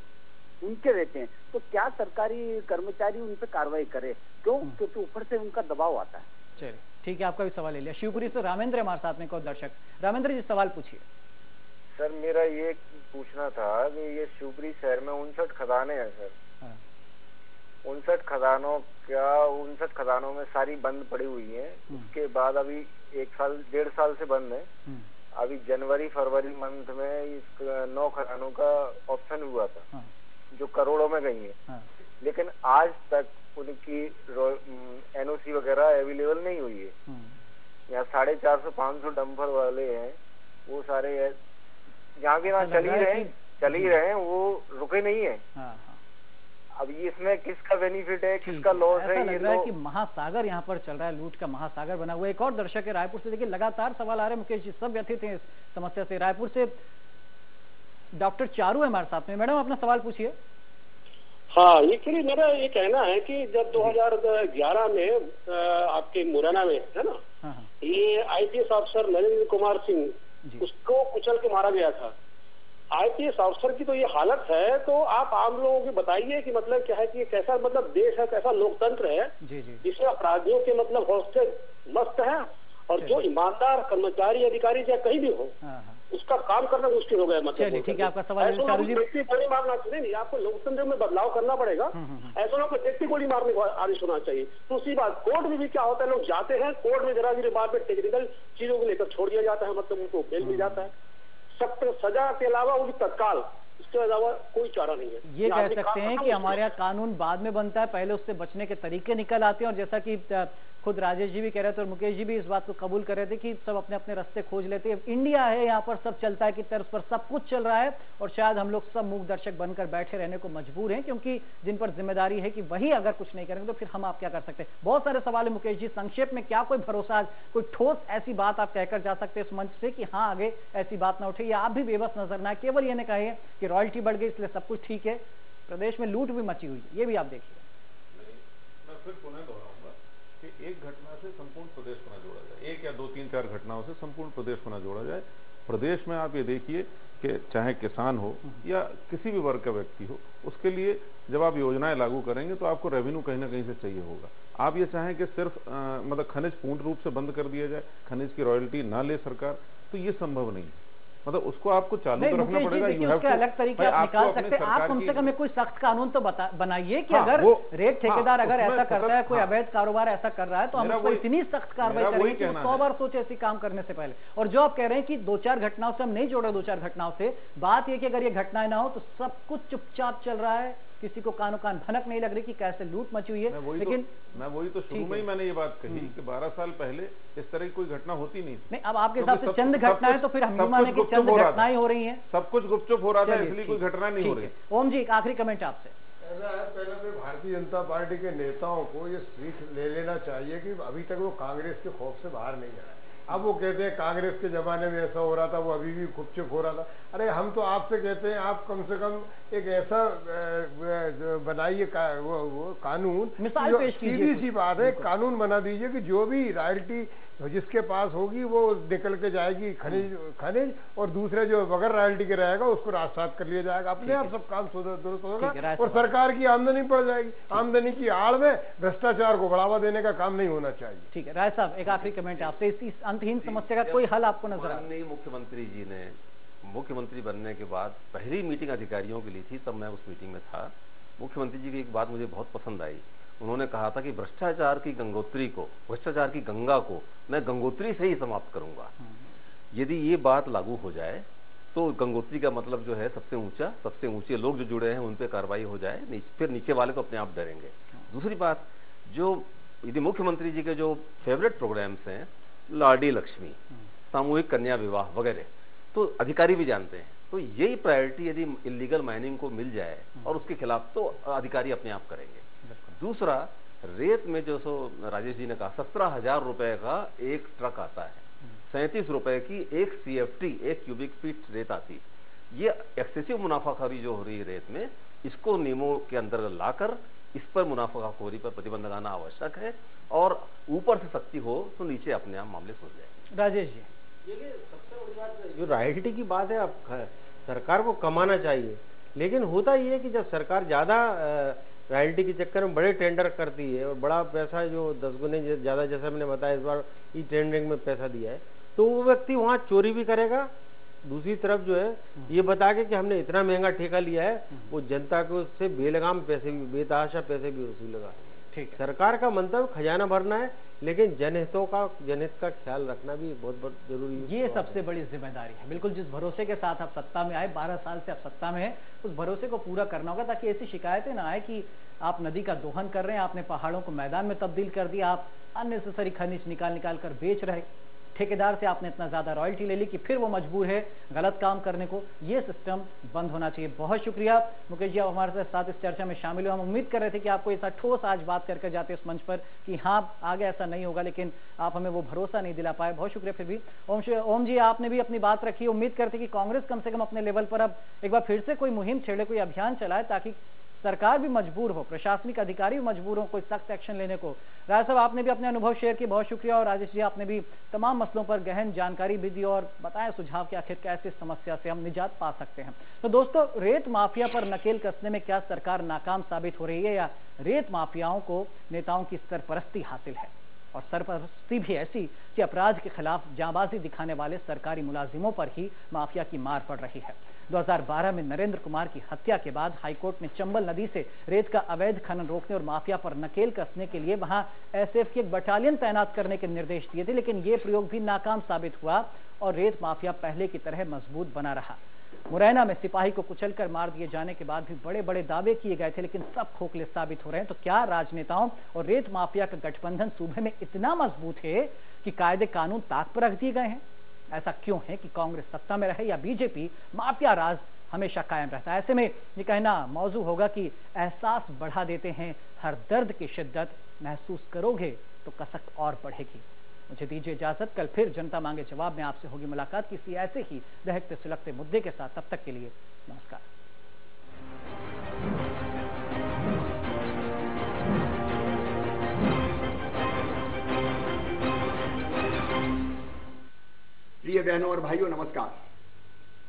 उनके रहते हैं। तो क्या सरकारी कर्मचारी उन पर कार्रवाई करे? क्यों? क्योंकि ऊपर से उनका दबाव आता है। चलिए ठीक है, आपका भी सवाल ले लिया। शिवपुरी से रामेंद्र हमारे साथ में एक और दर्शक। रामेंद्र जी, सवाल पूछिए। सर, मेरा ये पूछना था कि ये शिवपुरी शहर में 59 खदानें हैं सर। 59 खदानों में सारी बंद पड़ी हुई हैं। उसके बाद अभी 1-1.5 साल से बंद है। अभी जनवरी फरवरी मंथ में इस 9 खदानों का ऑप्शन हुआ था जो करोड़ों में गई है, लेकिन आज तक उनकी एनओसी वगैरह अवेलेबल नहीं हुई है। यहाँ 450-500 डंपर वाले हैं, वो सारे जहाँ भी ना चल ही रहे हैं, वो रुके नहीं है। अब ये इसमें किसका बेनिफिट है, किसका लॉस है? ऐसा लग रहा है कि महासागर यहाँ पर चल रहा है, लूट का महासागर बना हुआ है। एक और दर्शक है रायपुर से, देखिए लगातार सवाल आ रहे हैं मुकेश जी, सब व्यथित हैं इस समस्या से। रायपुर से डॉक्टर चारू है हमारे साथ में। मैडम अपना सवाल पूछिए। हाँ, एक्चुअली मेरा ये कहना है कि जब 2011 में आपके मुरैना में है ना, ये IPS अफसर नरेंद्र कुमार सिंह, उसको कुचल के मारा गया था। IPS अफसर की तो ये हालत है, तो आप आम लोगों को बताइए कि मतलब क्या है कि कैसा मतलब देश है, कैसा लोकतंत्र है जिसमें अपराधियों के मतलब हौसले मस्त है और जो ईमानदार कर्मचारी अधिकारी चाहे कहीं भी हो उसका काम करना मुश्किल हो गया। मतलब ठीक है, आपका सवाल व्यक्ति गोली मारना नहीं, आपको लोकतंत्र में बदलाव करना पड़ेगा। ऐसा लोग व्यक्ति गोली मारने को आदेश होना चाहिए। दूसरी बात, कोर्ट में भी क्या होता है, लोग जाते हैं कोर्ट में जरा गिरी बाद में टेक्निकल चीजों को लेकर छोड़ दिया जाता है, मतलब उनको बेल मिल जाता है। सख्त सजा के अलावा उनकी तत्काल, इसके अलावा कोई चारा नहीं है। ये कह सकते हैं कि हमारे यहाँ कानून बाद में बनता है, पहले उससे बचने के तरीके निकल आते हैं। और जैसा कि खुद राजेश जी भी कह रहे थे और मुकेश जी भी इस बात को कबूल कर रहे थे कि सब अपने अपने रास्ते खोज लेते हैं। इंडिया है, यहाँ पर सब चलता है कि तर्ज पर सब कुछ चल रहा है और शायद हम लोग सब मूक दर्शक बनकर बैठे रहने को मजबूर हैं, क्योंकि जिन पर जिम्मेदारी है कि वही अगर कुछ नहीं करेंगे तो फिर हम आप क्या कर सकते हैं। बहुत सारे सवाल है मुकेश जी, संक्षेप में क्या कोई भरोसा, कोई ठोस ऐसी बात आप कहकर जा सकते हैं इस मंच से कि हाँ आगे ऐसी बात ना उठे, या आप भी बेबस नजर ना आए, केवल ये न कहे कि रॉयल्टी बढ़ गई इसलिए सब कुछ ठीक है, प्रदेश में लूट भी मची हुई है, ये भी आप देखिए। मैं फिर पुनः दोहराऊंगा कि एक घटना से संपूर्ण प्रदेश को न जोड़ा जाए, एक या दो तीन चार घटनाओं से संपूर्ण प्रदेश को न जोड़ा जाए। प्रदेश में आप ये देखिए कि चाहे किसान हो या किसी भी वर्ग का व्यक्ति हो, उसके लिए जब आप योजनाएं लागू करेंगे तो आपको रेवेन्यू कहीं ना कहीं से चाहिए होगा। आप ये चाहें कि सिर्फ मतलब खनिज पूर्ण रूप से बंद कर दिया जाए, खनिज की रॉयल्टी ना ले सरकार, तो ये संभव नहीं है। मतलब उसको आपको चालू तो रखना पड़ेगा। उसके अलग तरीके आप निकाल सकते हैं। आप कम से कम कोई सख्त कानून तो बनाइए कि अगर रेत ठेकेदार अगर ऐसा करता है, कोई अवैध कारोबार ऐसा कर रहा है, तो हम उसको इतनी सख्त कार्रवाई करेंगे कि 100 बार सोचे ऐसी काम करने से पहले। और जो आप कह रहे हैं कि 2-4 घटनाओं से हम नहीं जोड़े, 2-4 घटनाओं से, बात यह कि अगर ये घटनाएं ना हो तो सब कुछ चुपचाप चल रहा है, किसी को कानो कान भनक नहीं लग रही कि कैसे लूट मची हुई है। लेकिन मैं वही तो शुरू में ही मैंने ये बात कही कि 12 साल पहले इस तरह की कोई घटना होती नहीं। नहीं, अब आपके हिसाब से चंद घटनाएं तो फिर हम माने कि चंद घटनाएं हो रही हैं, सब कुछ गुपचुप हो रहा था, इसलिए कोई घटना नहीं हो रही। ओम जी, एक आखिरी कमेंट आपसे। ऐसा है, पहले तो भारतीय जनता पार्टी के नेताओं को ये सीख ले लेना चाहिए कि अभी तक वो कांग्रेस के खौफ से बाहर नहीं आए। अब वो कहते हैं कांग्रेस के जमाने में ऐसा हो रहा था, वो अभी भी गुपचुप हो रहा था। अरे हम तो आपसे कहते हैं आप कम से कम एक ऐसा बनाइए वो कानून, मिसाल पेश कीजिए। सीधी सी बात है, कानून बना दीजिए कि जो भी रॉयल्टी जिसके पास होगी वो निकल के जाएगी खनिज और दूसरे जो बगैर रॉयल्टी के रहेगा उसको राजसात कर लिया जाएगा। अपने आप सब काम दुरुस्त होगा और सरकार की आमदनी बढ़ जाएगी। आमदनी की आड़ में भ्रष्टाचार को बढ़ावा देने का काम नहीं होना चाहिए। ठीक है, राय साहब एक आखिरी कमेंट आपसे, इस अंतहीन समस्या का कोई हल आपको नजर आ? मुख्यमंत्री जी ने मुख्यमंत्री बनने के बाद पहली मीटिंग अधिकारियों की ली थी, तब मैं उस मीटिंग में था। मुख्यमंत्री जी की एक बात मुझे बहुत पसंद आई। उन्होंने कहा था कि भ्रष्टाचार की गंगोत्री को, भ्रष्टाचार की गंगा को मैं गंगोत्री से ही समाप्त करूंगा। यदि ये बात लागू हो जाए तो गंगोत्री का मतलब जो है सबसे ऊंचा, सबसे ऊंचे लोग जो जुड़े हैं उन पे कार्रवाई हो जाए, फिर नीचे वाले तो अपने आप डरेंगे। दूसरी बात, जो यदि मुख्यमंत्री जी के जो फेवरेट प्रोग्राम्स हैं, लाडी लक्ष्मी, सामूहिक कन्या विवाह वगैरह, तो अधिकारी भी जानते हैं। तो यही प्रायोरिटी यदि इलीगल माइनिंग को मिल जाए और उसके खिलाफ, तो अधिकारी अपने आप करेंगे। दूसरा, रेत में जो सो राजेश जी ने कहा 17,000 रुपए का एक ट्रक आता है, 37 रुपए की एक CFT, एक क्यूबिक फीट रेत आती। ये एक्सेसिव मुनाफाखोरी जो हो रही है रेत में, इसको नियमों के अंदर लाकर इस पर मुनाफाखोरी पर प्रतिबंध लगाना आवश्यक है, और ऊपर से सख्ती हो तो नीचे अपने आप मामले सुलझ जाएंगे। राजेश जी, देखिए सबसे बड़ी बात जो रॉयल्टी की बात है, अब सरकार को कमाना चाहिए, लेकिन होता ये है कि जब सरकार ज्यादा रॉयल्टी के चक्कर में बड़े टेंडर करती है और बड़ा पैसा जो 10 गुने ज्यादा, जैसा मैंने बताया इस बार ई टेंडरिंग में पैसा दिया है, तो वो व्यक्ति वहां चोरी भी करेगा। दूसरी तरफ जो है ये बता के कि हमने इतना महंगा ठेका लिया है, वो जनता को उससे बेलगाम पैसे भी, बेतहाशा पैसे भी वसूलेगा। ठीक, सरकार का मंतव्य खजाना भरना है, लेकिन जनहित का ख्याल रखना भी बहुत जरूरी है। ये सबसे बड़ी जिम्मेदारी है। बिल्कुल, जिस भरोसे के साथ आप सत्ता में आए, 12 साल से आप सत्ता में हैं, उस भरोसे को पूरा करना होगा, ताकि ऐसी शिकायतें ना आए कि आप नदी का दोहन कर रहे हैं, आपने पहाड़ों को मैदान में तब्दील कर दिया, आप अननेसेसरी खनिज निकाल कर बेच रहे। ठेकेदार से आपने इतना ज्यादा रॉयल्टी ले ली कि फिर वो मजबूर है गलत काम करने को। ये सिस्टम बंद होना चाहिए। बहुत शुक्रिया मुकेश जी, आप हमारे साथ इस चर्चा में शामिल हुए। हम उम्मीद कर रहे थे कि आपको ऐसा ठोस आज बात करके जाते इस मंच पर कि हाँ आगे ऐसा नहीं होगा, लेकिन आप हमें वो भरोसा नहीं दिला पाए। बहुत शुक्रिया। फिर भी ओम जी, आपने भी अपनी बात रखी। उम्मीद करते कि कांग्रेस कम से कम अपने लेवल पर अब एक बार फिर से कोई मुहिम छेड़े, कोई अभियान चलाए, ताकि सरकार भी मजबूर हो, प्रशासनिक अधिकारी भी मजबूर हो कोई सख्त एक्शन लेने को। राय साहब, आपने भी अपने अनुभव शेयर किए, बहुत शुक्रिया। और राजेश जी, आपने भी तमाम मसलों पर गहन जानकारी भी दी और बताया सुझाव कि आखिर कैसे समस्या से हम निजात पा सकते हैं। तो दोस्तों, रेत माफिया पर नकेल कसने में क्या सरकार नाकाम साबित हो रही है, या रेत माफियाओं को नेताओं की सरपरस्ती हासिल है, और सरपरस्ती भी ऐसी कि अपराध के खिलाफ जांबाजी दिखाने वाले सरकारी मुलाजिमों पर ही माफिया की मार पड़ रही है। 2012 में नरेंद्र कुमार की हत्या के बाद हाईकोर्ट ने चंबल नदी से रेत का अवैध खनन रोकने और माफिया पर नकेल कसने के लिए वहां एसएफ की एक बटालियन तैनात करने के निर्देश दिए थे, लेकिन ये प्रयोग भी नाकाम साबित हुआ और रेत माफिया पहले की तरह मजबूत बना रहा। मुरैना में सिपाही को कुचलकर मार दिए जाने के बाद भी बड़े बड़े दावे किए गए थे, लेकिन सब खोखले साबित हो रहे हैं। तो क्या राजनेताओं और रेत माफिया का गठबंधन सूबे में इतना मजबूत है कि कायदे कानून ताक पर रख दिए गए हैं? ऐसा क्यों है कि कांग्रेस सत्ता में रहे या बीजेपी, माफिया राज हमेशा कायम रहता है? ऐसे में ये कहना मौजू होगा कि एहसास बढ़ा देते हैं, हर दर्द की शिद्दत महसूस करोगे तो कसक और बढ़ेगी। मुझे दीजिए इजाजत, कल फिर जनता मांगे जवाब में आपसे होगी मुलाकात किसी ऐसे ही दहकते सुलगते मुद्दे के साथ। तब तक के लिए नमस्कार। प्रिय बहनों और भाइयों, नमस्कार।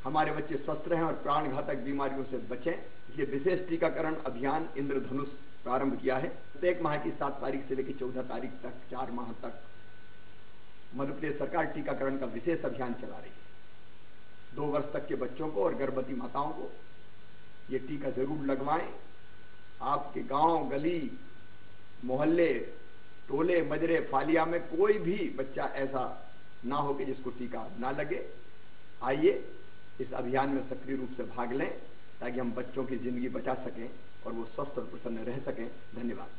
हमारे बच्चे स्वस्थ रहें और प्राण घातक बीमारियों से बचें, इसलिए विशेष टीकाकरण अभियान इंद्रधनुष प्रारंभ किया है। प्रत्येक माह की 7 तारीख से लेकर 14 तारीख तक 4 माह तक मध्य प्रदेश सरकार टीकाकरण का विशेष अभियान चला रही है। 2 वर्ष तक के बच्चों को और गर्भवती माताओं को ये टीका जरूर लगवाएं। आपके गांव, गली, मोहल्ले, टोले, मजरे, फालिया में कोई भी बच्चा ऐसा ना हो कि जिसको टीका ना लगे। आइए इस अभियान में सक्रिय रूप से भाग लें ताकि हम बच्चों की जिंदगी बचा सकें और वो स्वस्थ और प्रसन्न रह सकें। धन्यवाद।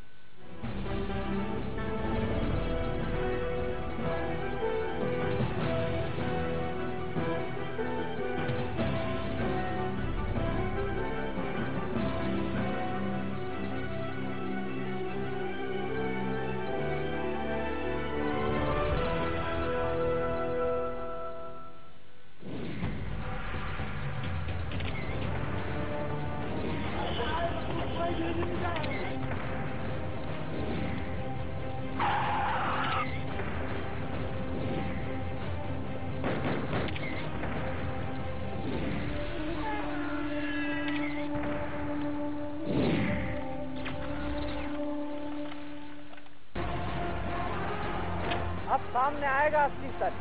अब सामने आएगा असली सच।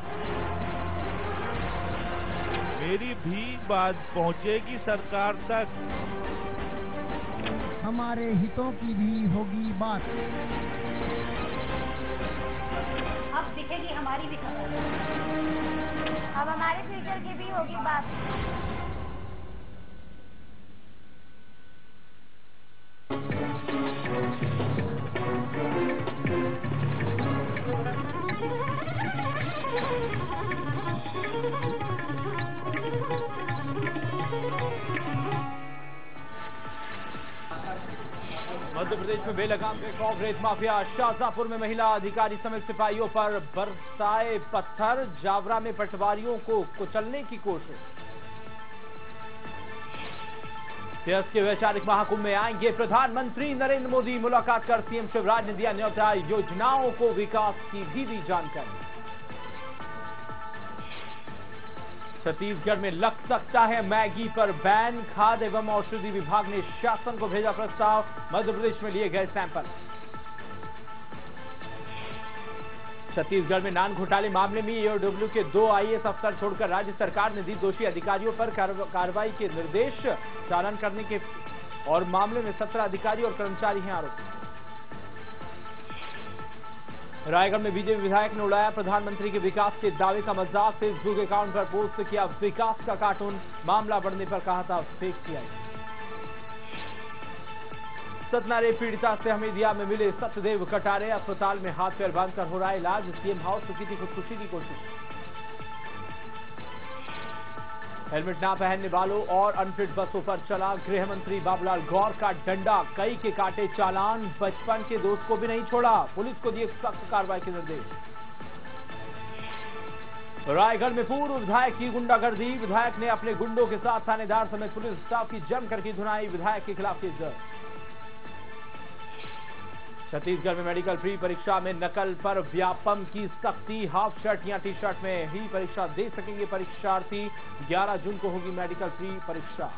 मेरी भी बात पहुंचेगी सरकार तक। हमारे हितों की भी होगी बात। अब दिखेगी हमारी भी खबर। अब हमारे फ्यूचर की भी होगी बात। मध्य प्रदेश में बेलगाम के कांग्रेस माफिया शाहजहांपुर में महिला अधिकारी समेत सिपाहियों पर बरसाए पत्थर। जावरा में पटवारियों को कुचलने की कोशिश। सेस के वैचारिक महाकुंभ में आएंगे प्रधानमंत्री नरेंद्र मोदी। मुलाकात कर सीएम शिवराज ने दिया न्योता। योजनाओं को विकास की भी दी जानकारी। छत्तीसगढ़ में लग सकता है मैगी पर बैन। खाद्य एवं औषधि विभाग ने शासन को भेजा प्रस्ताव। मध्य प्रदेश में लिए गए सैंपल। छत्तीसगढ़ में नान घोटाले मामले में ईओडब्ल्यू के 2 आईएएस अफसर छोड़कर राज्य सरकार ने दी दोषी अधिकारियों पर कार्रवाई के निर्देश। चालान करने के और मामले में 17 अधिकारी और कर्मचारी हैं आरोपी। रायगढ़ में बीजेपी विधायक ने उड़ाया प्रधानमंत्री के विकास के दावे का मजाक। फेसबुक अकाउंट पर पोस्ट किया विकास का कार्टून। मामला बढ़ने पर कहा था फेक किया। सतना रेप पीड़िता से हमीदिया में मिले सत्यदेव कटारे, अस्पताल में हाथ पैर बांधकर हो रहा है इलाज। सीएम हाउस में की थी खुदकुशी की कोशिश। हेलमेट ना पहनने वालों और अनफिट बसों पर चला गृह मंत्री बाबूलाल गौर का डंडा, कई के काटे चालान, बचपन के दोस्त को भी नहीं छोड़ा, पुलिस को दिए सख्त कार्रवाई के निर्देश। रायगढ़ में पूर्व विधायक की गुंडागर्दी, विधायक ने अपने गुंडों के साथ थानेदार समेत पुलिस स्टाफ की जमकर की धुनाई, विधायक के खिलाफ केस दर्ज। छत्तीसगढ़ में मेडिकल प्री परीक्षा में नकल पर व्यापम की सख्ती, हाफ शर्ट या टी शर्ट में ही परीक्षा दे सकेंगे परीक्षार्थी। 11 जून को होगी मेडिकल प्री परीक्षा।